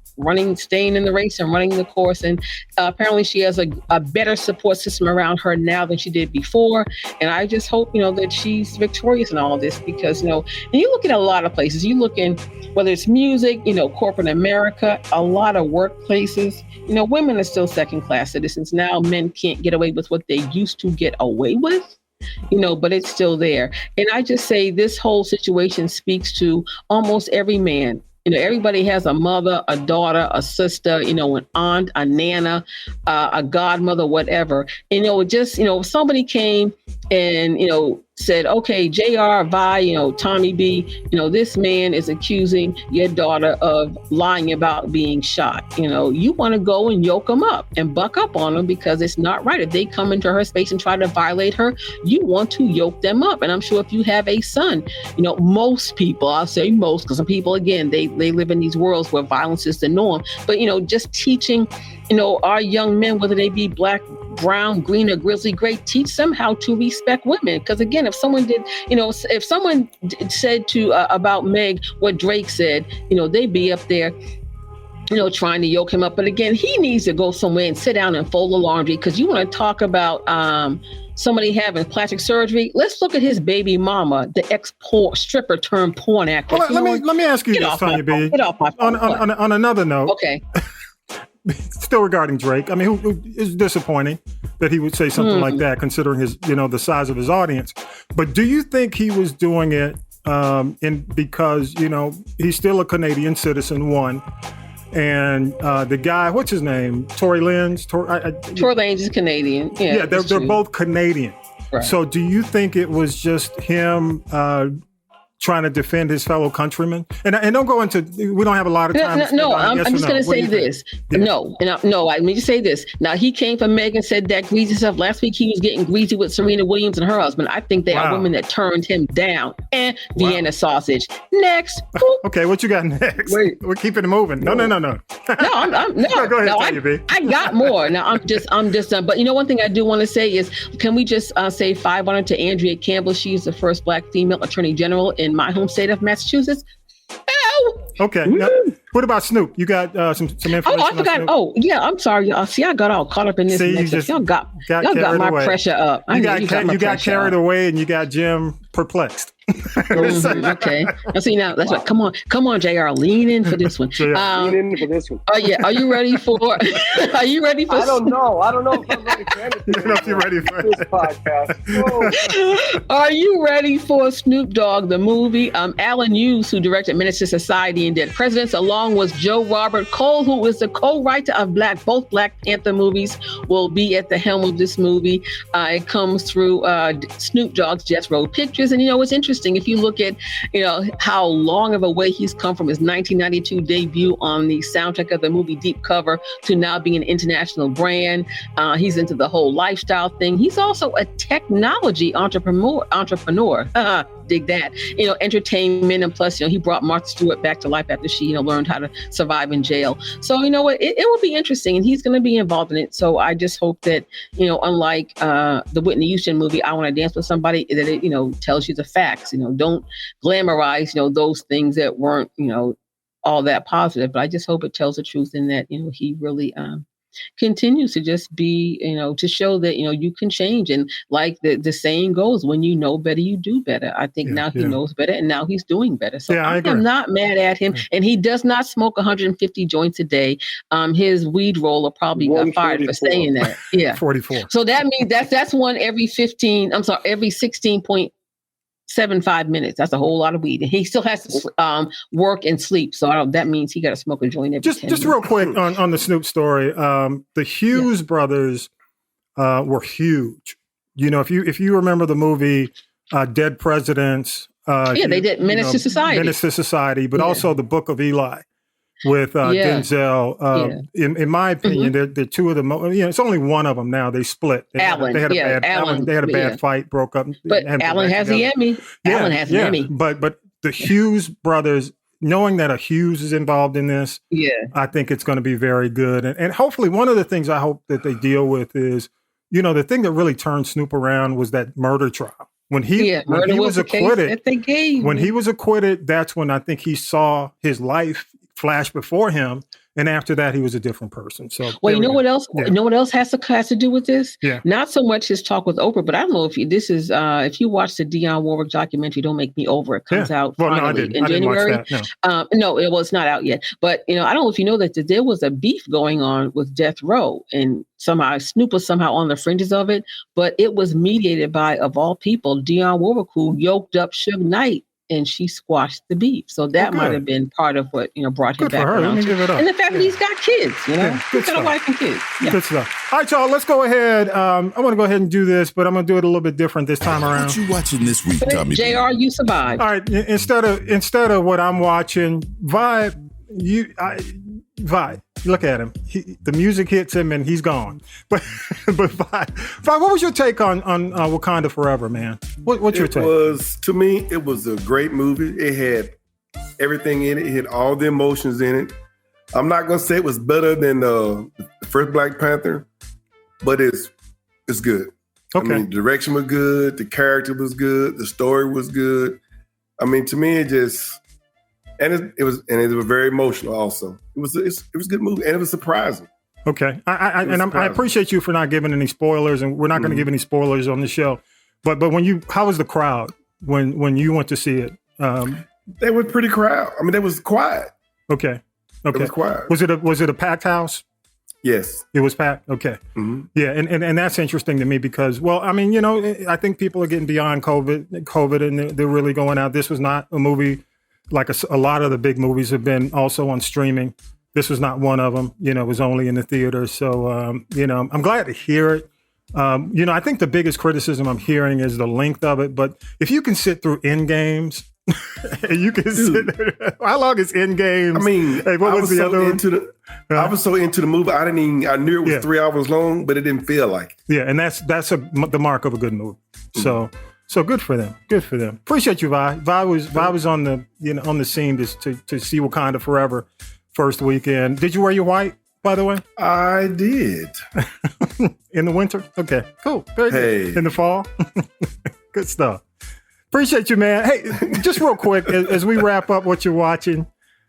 staying in the race and running the course. And apparently she has a better support system around her now than she did before. And I just hope, that she's victorious in all of this, because, and you look at a lot of places, you look in, whether it's music, corporate America, a lot of workplaces, women are still second-class citizens. Now men can't get away with what they used to get away with. But it's still there. And I just say this whole situation speaks to almost every man. Everybody has a mother, a daughter, a sister, an aunt, a nana, a godmother, whatever. And, if somebody came and, said, okay, JR, Vi, Tommy B, this man is accusing your daughter of lying about being shot. You want to go and yoke them up and buck up on them because it's not right. If they come into her space and try to violate her, you want to yoke them up. And I'm sure if you have a son, most people, I'll say most, because some people, again, they live in these worlds where violence is the norm. But, just teaching, our young men, whether they be black, brown, green, or grizzly gray, teach them how to respect women. Because again, if someone did, if someone said to about Meg what Drake said, they'd be up there, trying to yoke him up. But again, he needs to go somewhere and sit down and fold the laundry. Because you want to talk about somebody having plastic surgery. Let's look at his baby mama, the stripper turned porn actress. Well, let me ask you this, Sonya B. Get off my phone. On another note. Okay. Still regarding Drake, I mean, who is disappointing that he would say something like that, considering his, the size of his audience. But do you think he was doing it because he's still a Canadian citizen? One, and the guy, what's his name, Tory Lanez? Tory Lanez is Canadian. Yeah, they're both Canadian. Right. So do you think it was just him trying to defend his fellow countrymen? And don't go into, we don't have a lot of time. I'm just going to say this. Yeah. No, let me just say this. Now, he came from Meg and said that greasy stuff. Last week, he was getting greasy with Serena Williams and her husband. I think they are women that turned him down. And Vienna sausage. Next. Okay, what you got next? Wait. We're keeping it moving. No. No, Go ahead, I got more. Now, I'm just done. But one thing I do want to say is, can we just say 500 to Andrea Campbell? She's the first Black female attorney general in my home state of Massachusetts. Okay. Now, what about Snoop? You got some information? Oh, I forgot. Oh, yeah. I'm sorry, y'all. See, I got all caught up in this. Y'all got my pressure up. You got carried away, and you got Jim perplexed. Okay. Now, see, now that's what. Come on, JR. Lean in for this one. Lean in for this one. Oh yeah. Are you ready for? Are you ready for? I don't know if I'm ready for anything. I don't know if you're ready for this podcast. Whoa. Are you ready for Snoop Dogg the movie? Alan Hughes, who directed Menace to Society and Dead Presidents, along with Joe Robert Cole, who is the co-writer of both Black Panther movies, will be at the helm of this movie. It comes through Snoop Dogg's Death Row Pictures, and it's interesting if you look at how long of a way he's come from his 1992 debut on the soundtrack of the movie Deep Cover to now being an international brand. He's into the whole lifestyle thing. He's also a technology entrepreneur. Dig that. Entertainment, and plus, he brought Martha Stewart back to life after she, learned how to survive in jail. So, what? It will be interesting, and he's going to be involved in it. So I just hope that, unlike the Whitney Houston movie, I Want to Dance with Somebody, that it, tells you the facts. Don't glamorize, those things that weren't, all that positive. But I just hope it tells the truth in that, he really continues to just be, to show that, you can change. And like the saying goes, when you know better, you do better. I think now he knows better, and now he's doing better. So I'm not mad at him. And he does not smoke 150 joints a day. His weed roller probably got fired for saying that. Yeah. 44. So that means that's one every 16.75 minutes. That's a whole lot of weed. And he still has to work and sleep. So that means he got to smoke a joint every 10 minutes. Just real quick on the Snoop story. The Hughes brothers were huge. If you remember the movie Dead Presidents. They did Menace to Society. Menace to Society, but also The Book of Eli with Denzel. In my opinion, they're two of the most, it's only one of them now. They split. They had a bad fight, broke up. But Alan has the Emmy. Alan has an Emmy. But the Hughes brothers, knowing that a Hughes is involved in this, I think it's going to be very good. And hopefully one of the things I hope that they deal with is, the thing that really turned Snoop around was that murder trial. When he was acquitted, that's when I think he saw his life flash before him, and after that he was a different person. So what else has to do with this? Not so much his talk with Oprah, but I don't know if if you watch the Dionne Warwick documentary Don't Make Me Over, it comes out finally in January. No, it was not out yet, but I don't know if you know that there was a beef going on with Death Row, and somehow Snoop was somehow on the fringes of it, but it was mediated by, of all people, Dionne Warwick, who yoked up Suge Knight and she squashed the beef. So that might have been part of what, brought him back around. Let me give it up. And the fact that he's got kids, he's got a wife and kids. Yeah. Good stuff. All right, y'all, let's go ahead. I want to go ahead and do this, but I'm going to do it a little bit different this time around. What you watching this week, Tommy? JR, you survived. All right, instead of what I'm watching, Vibe, look at him. The music hits him and he's gone. But Vibe, what was your take on Wakanda Forever, man? What's your take? To me, it was a great movie. It had everything in it. It had all the emotions in it. I'm not gonna say it was better than the first Black Panther, but it's good. Okay. I mean, the direction was good. The character was good. The story was good. I mean, to me, it was very emotional. Also, it was a good movie, and it was surprising. Okay, I appreciate you for not giving any spoilers, and we're not going to give any spoilers on the show. But how was the crowd when you went to see it? They were pretty crowd. I mean, they was quiet. Okay. It was quiet. Was it a packed house? Yes. It was packed? Okay. Mm-hmm. Yeah, and that's interesting to me because, well, I mean, I think people are getting beyond COVID and they're really going out. This was not a movie like a lot of the big movies have been also on streaming. This was not one of them. It was only in the theater. So, I'm glad to hear it. I think the biggest criticism I'm hearing is the length of it. But if you can sit through Endgames, you can sit there. How long is Endgame? I mean, what was the other one? I was so into the movie. I knew it was 3 hours long, but it didn't feel like it. Yeah, and that's the mark of a good movie. Mm-hmm. So good for them. Good for them. Appreciate you, Vi. Vi was on the on the scene to see Wakanda Forever first weekend. Did you wear your white, by the way? I did. In the winter? Okay, cool. Very good. In the fall? Good stuff. Appreciate you, man. Hey, just real quick, as we wrap up what you're watching,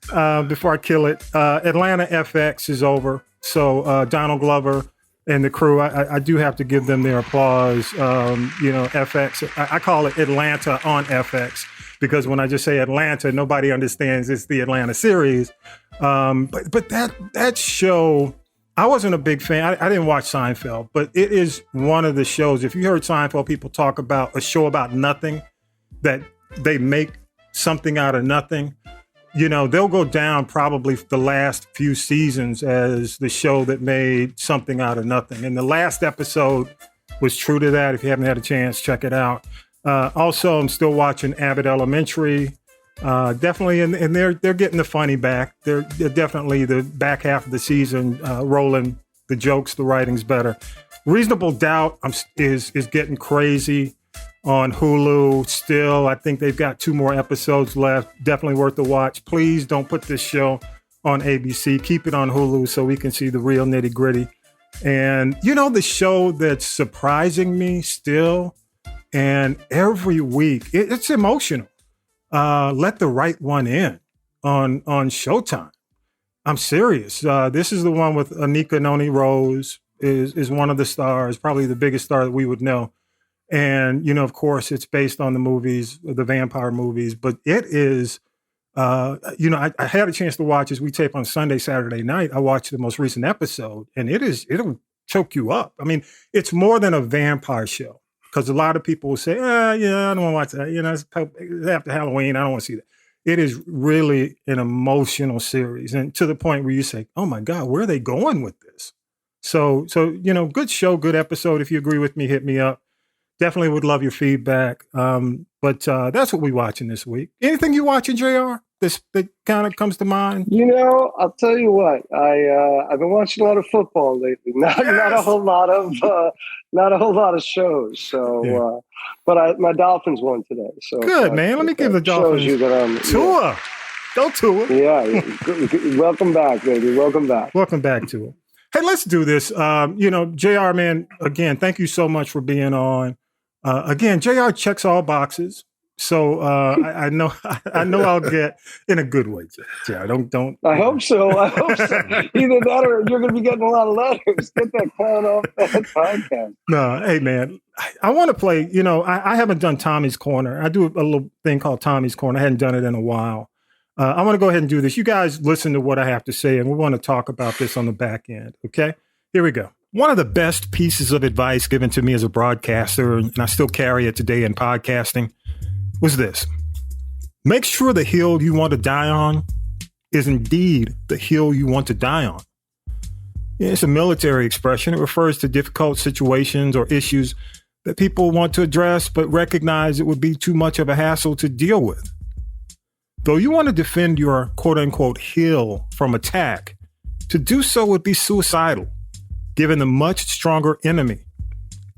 before I kill it, Atlanta FX is over. So Donald Glover and the crew, I do have to give them their applause. FX, I call it Atlanta on FX because when I just say Atlanta, nobody understands it's the Atlanta series. But that show, I wasn't a big fan. I didn't watch Seinfeld, but it is one of the shows. If you heard Seinfeld people talk about a show about nothing, that they make something out of nothing, they'll go down probably the last few seasons as the show that made something out of nothing. And the last episode was true to that. If you haven't had a chance, check it out. Also, I'm still watching Abbott Elementary. Definitely, and they're getting the funny back. They're definitely the back half of the season rolling the jokes. The writing's better. Reasonable Doubt is getting crazy on Hulu still. I think they've got 2 more episodes left. Definitely worth the watch. Please don't put this show on ABC. Keep it on Hulu so we can see the real nitty gritty. And the show that's surprising me still, and every week, it's emotional. Let the Right One In on Showtime. I'm serious. This is the one with Anika Noni Rose is one of the stars, probably the biggest star that we would know. And, of course, it's based on the movies, the vampire movies, but it is, I had a chance to watch as we tape on Sunday, Saturday night. I watched the most recent episode and it'll choke you up. I mean, it's more than a vampire show because a lot of people will say, I don't want to watch that. It's after Halloween. I don't want to see that. It is really an emotional series. And to the point where you say, oh my God, where are they going with this? So, good show, good episode. If you agree with me, hit me up. Definitely would love your feedback. But that's what we're watching this week. Anything you watching, JR? That kind of comes to mind? I'll tell you what. I've been watching a lot of football lately. Not a whole lot of shows. So, but my Dolphins won today. So good, man. Let me give the Dolphins. Tua. Go Tua. Yeah. Welcome back, baby. Welcome back. Welcome back, Tua. Hey, let's do this. JR, man. Again, thank you so much for being on. Again, JR checks all boxes. So I know I'll get in a good way, JR. Don't. I hope so. Either that or you're going to be getting a lot of letters. Get that clown off that podcast. No, hey man, I want to play. I haven't done Tommy's Corner. I do a little thing called Tommy's Corner. I hadn't done it in a while. I want to go ahead and do this. You guys listen to what I have to say, and we want to talk about this on the back end. Okay, here we go. One of the best pieces of advice given to me as a broadcaster, and I still carry it today in podcasting, was this. Make sure the hill you want to die on is indeed the hill you want to die on. It's a military expression. It refers to difficult situations or issues that people want to address, but recognize it would be too much of a hassle to deal with. Though you want to defend your quote unquote hill from attack, to do so would be suicidal, given the much stronger enemy.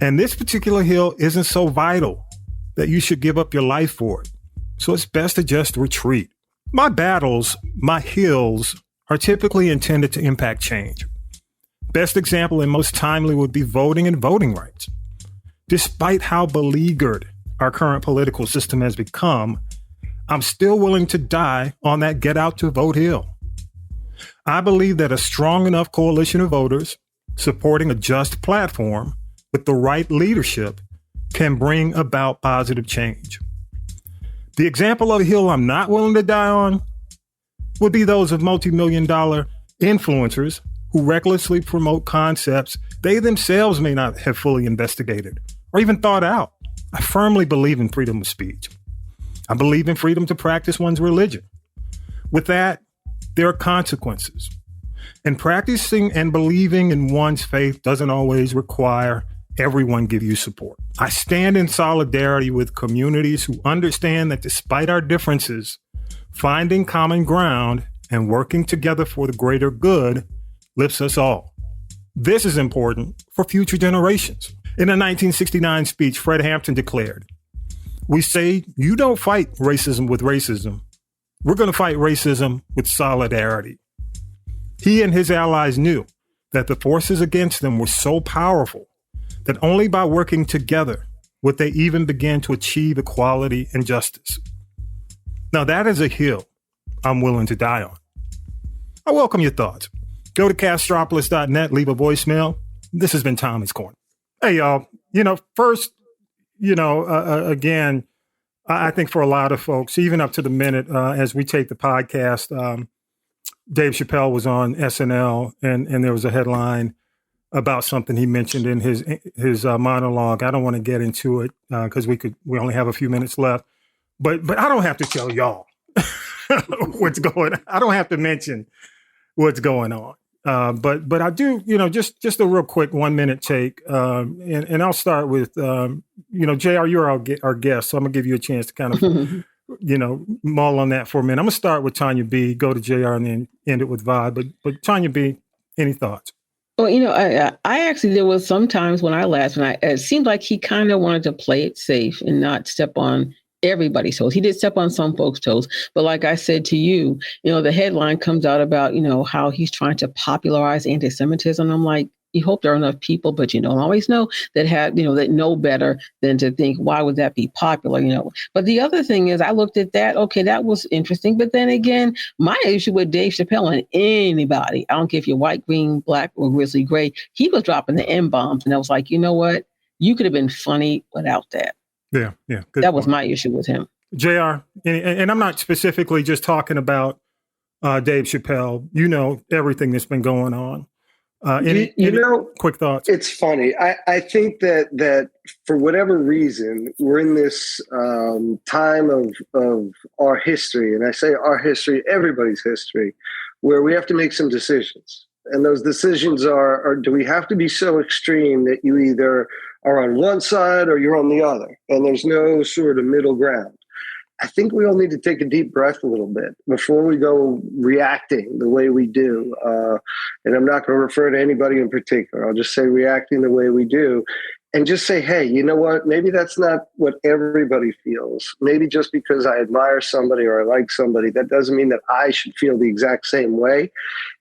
And this particular hill isn't so vital that you should give up your life for it. So it's best to just retreat. My battles, my hills, are typically intended to impact change. Best example and most timely would be voting and voting rights. Despite how beleaguered our current political system has become, I'm still willing to die on that get out to vote hill. I believe that a strong enough coalition of voters supporting a just platform with the right leadership can bring about positive change. The example of a hill I'm not willing to die on would be those of multi-million-dollar influencers who recklessly promote concepts they themselves may not have fully investigated or even thought out. I firmly believe in freedom of speech. I believe in freedom to practice one's religion. With that, there are consequences. And practicing and believing in one's faith doesn't always require everyone give you support. I stand in solidarity with communities who understand that despite our differences, finding common ground and working together for the greater good lifts us all. This is important for future generations. In a 1969 speech, Fred Hampton declared, "We say you don't fight racism with racism. We're going to fight racism with solidarity." He and his allies knew that the forces against them were so powerful that only by working together would they even begin to achieve equality and justice. Now that is a hill I'm willing to die on. I welcome your thoughts. Go to Castropolis.net, leave a voicemail. This has been Tommy's Corner. Hey, y'all, first, again, I think for a lot of folks, even up to the minute, as we take the podcast, Dave Chappelle was on SNL and there was a headline about something he mentioned in his monologue. I don't want to get into it because we only have a few minutes left, but I don't have to tell y'all what's going on. I don't have to mention what's going on. But I do, just a real quick 1 minute take. And I'll start with, JR, you're our guest. So I'm gonna give you a chance to kind of, mull on that for a minute. I'm gonna start with Tanya B, go to JR and then end it with Vibe. But Tanya B, any thoughts? Well, I actually, there was some times when I laughed and it seemed like he kind of wanted to play it safe and not step on everybody's toes. He did step on some folks' toes. But like I said to you, the headline comes out about, how he's trying to popularize anti-Semitism. I'm like, you hope there are enough people, but you don't always know that that know better than to think, why would that be popular? But the other thing is I looked at that. Okay, that was interesting. But then again, my issue with Dave Chappelle and anybody, I don't care if you're white, green, black, or grizzly gray, he was dropping the M-bombs. And I was like, you know what? You could have been funny without that. Yeah. That was my issue with him. JR, and I'm not specifically just talking about Dave Chappelle. Everything that's been going on. Any quick thoughts? It's funny. I think that for whatever reason, we're in this time of our history, and I say our history, everybody's history, where we have to make some decisions. And those decisions are do we have to be so extreme that you either are on one side or you're on the other, and there's no sort of middle ground? I think we all need to take a deep breath a little bit before we go reacting the way we do. And I'm not going to refer to anybody in particular. I'll just say reacting the way we do and just say, hey, you know what? Maybe that's not what everybody feels. Maybe just because I admire somebody or I like somebody, that doesn't mean that I should feel the exact same way.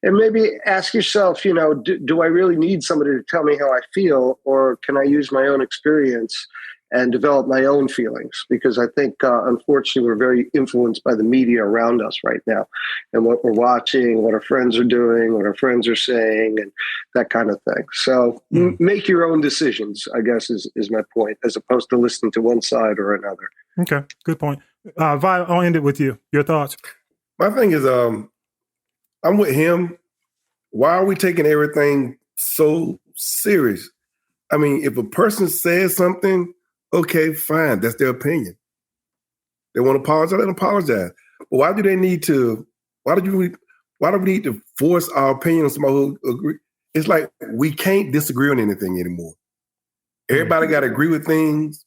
And maybe ask yourself, do I really need somebody to tell me how I feel, or can I use my own experience and develop my own feelings? Because I think, unfortunately, we're very influenced by the media around us right now and what we're watching, what our friends are doing, what our friends are saying, and that kind of thing. So make your own decisions, I guess, is my point, as opposed to listening to one side or another. Okay, good point. Vi, I'll end it with you. Your thoughts? My thing is, I'm with him. Why are we taking everything so serious? I mean, if a person says something, okay, fine. That's their opinion. They want to apologize, let them apologize. But why do we need to force our opinion on somebody who agree? It's like we can't disagree on anything anymore. Everybody got to agree with things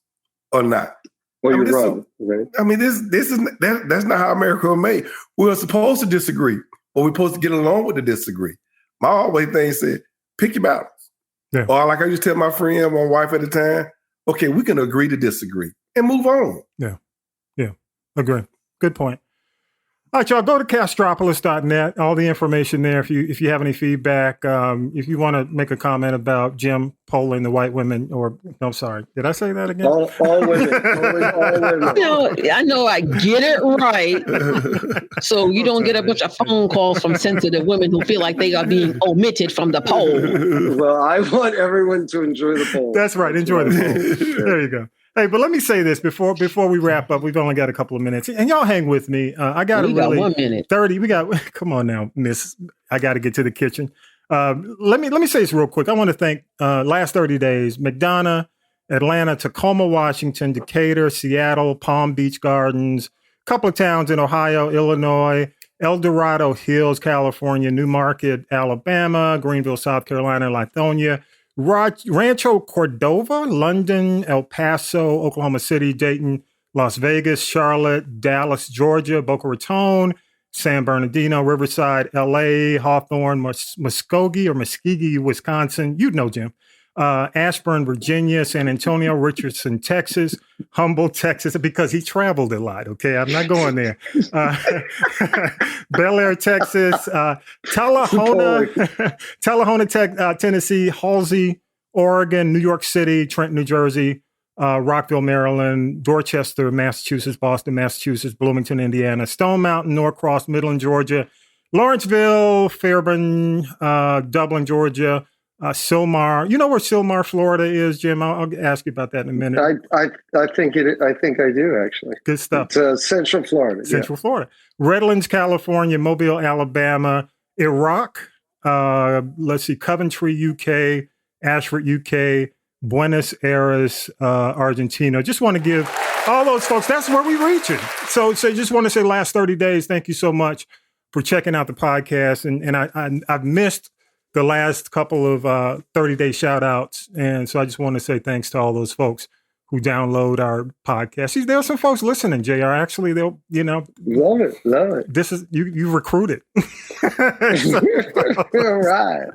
or not. Well, you're wrong. Right? I mean, that's not how America was made. We were supposed to disagree, or we're supposed to get along with the disagree. My always thing said, pick your battles. Yeah. Or like I used to tell my friend, my wife at the time, okay, we can agree to disagree and move on. Yeah. Agree. Good point. All right, y'all, go to Castropolis.net. All the information there. If you have any feedback, if you want to make a comment about Jim polling the white women, I'm sorry, did I say that again? All women. All women. I know I get it right. So you don't get a bunch of phone calls from sensitive women who feel like they are being omitted from the poll. Well, I want everyone to enjoy the poll. That's right. Enjoy the poll. There you go. Hey, but let me say this before we wrap up. We've only got a couple of minutes, and y'all hang with me. I got we got 1 minute. 30. We got. Come on now, Miss. I got to get to the kitchen. Let me say this real quick. I want to thank last 30 days: McDonough, Atlanta, Tacoma, Washington, Decatur, Seattle, Palm Beach Gardens, a couple of towns in Ohio, Illinois, El Dorado Hills, California, Newmarket, Alabama, Greenville, South Carolina, Lithonia, Rancho Cordova, London, El Paso, Oklahoma City, Dayton, Las Vegas, Charlotte, Dallas, Georgia, Boca Raton, San Bernardino, Riverside, LA, Hawthorne, Muskogee, Wisconsin. You'd know, Jim. Ashburn, Virginia, San Antonio, Richardson, Texas, Humboldt, Texas, because he traveled a lot. Okay, I'm not going there. Bel Air, Texas, Tullahoma, Tennessee, Halsey, Oregon, New York City, Trenton, New Jersey, Rockville, Maryland, Dorchester, Massachusetts, Boston, Massachusetts, Bloomington, Indiana, Stone Mountain, Norcross, Midland, Georgia, Lawrenceville, Fairburn, Dublin, Georgia, Sylmar. You know where Sylmar, Florida is, Jim? I'll ask you about that in a minute. I think I do, actually. Good stuff. It's Central Florida. Central Florida. Redlands, California, Mobile, Alabama, Iraq, let's see, Coventry, UK, Ashford, UK, Buenos Aires, Argentina. Just want to give all those folks, that's where we're reaching. So just want to say last 30 days, thank you so much for checking out the podcast. And I've missed the last couple of 30-day shout outs. And so I just want to say thanks to all those folks who download our podcast. See, there are some folks listening, JR. Actually, they'll, Love it. This is, you recruited. All right.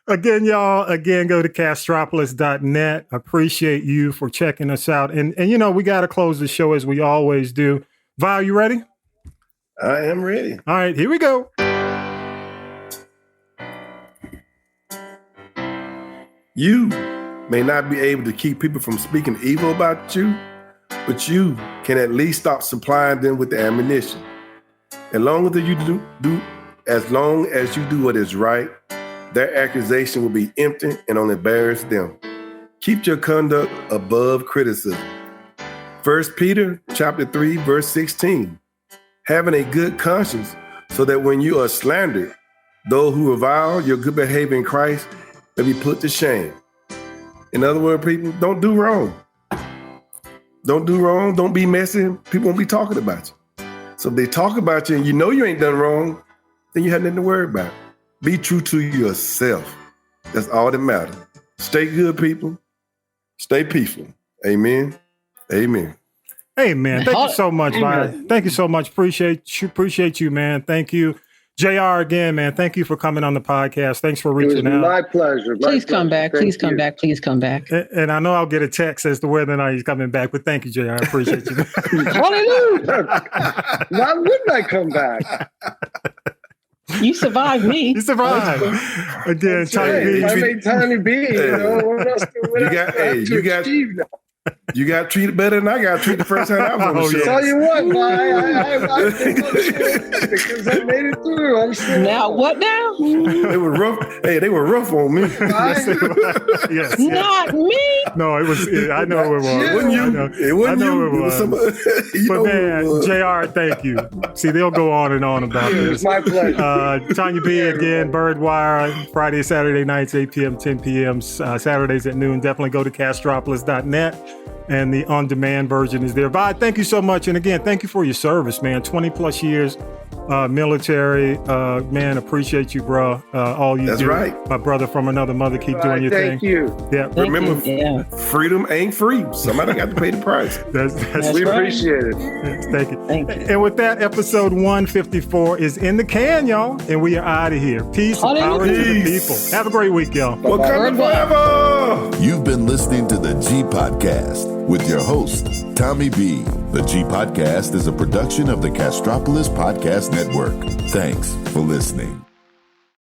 Again, y'all, go to Castropolis.net. Appreciate you for checking us out. And we got to close the show as we always do. Val, you ready? I am ready. All right, here we go. You may not be able to keep people from speaking evil about you, but you can at least stop supplying them with the ammunition. As long as you do what is right, their accusation will be empty and only embarrass them. Keep your conduct above criticism. 1 Peter chapter 3, verse 16. Having a good conscience, so that when you are slandered, those who revile your good behavior in Christ may be put to shame. In other words, people, don't do wrong. Don't do wrong. Don't be messy. People won't be talking about you. So if they talk about you and you know you ain't done wrong, then you have nothing to worry about. Be true to yourself. That's all that matters. Stay good, people. Stay peaceful. Amen. Amen. Amen. Thank you so much, Byron. Thank you so much. Appreciate you, man. Thank you. JR, again, man, thank you for coming on the podcast. Thanks for reaching out. My pleasure. Please come back. Please come back. Please come back. And I know I'll get a text as to whether or not he's coming back, but thank you, JR. I appreciate you. Hallelujah. Why wouldn't I come back? You survived me. You survived. Again, Tiny B. I made Tiny B. What else you got treated better than I got treated the first time I was on the show. Tell you what, I because I made it through. I'm still now. What now? They were rough. Hey, they were rough on me. Yes. Not me. No, it was. I know it was. Wasn't you? It wasn't you. It was. But man, JR, thank you. See, they'll go on and on about this. It's my pleasure. Tanya B again, Birdwire, Friday, Saturday nights, 8 p.m., 10 p.m., Saturdays at noon. Definitely go to Castropolis.net. and the on-demand version is there. Vi, thank you so much. And again, thank you for your service, man. 20 plus years military. Man, appreciate you, bro. All you do. That's right. My brother from another mother, keep doing your thing. Thank you. Yeah. Remember, freedom ain't free. Somebody got to pay the price. We appreciate it. Thank you. And with that, episode 154 is in the can, y'all. And we are out of here. Peace and power to the people. Have a great week, y'all. Wakanda forever. You've been listening to the G Podcast with your host, Tommy B. The G Podcast is a production of the Castropolis Podcast Network. Thanks for listening.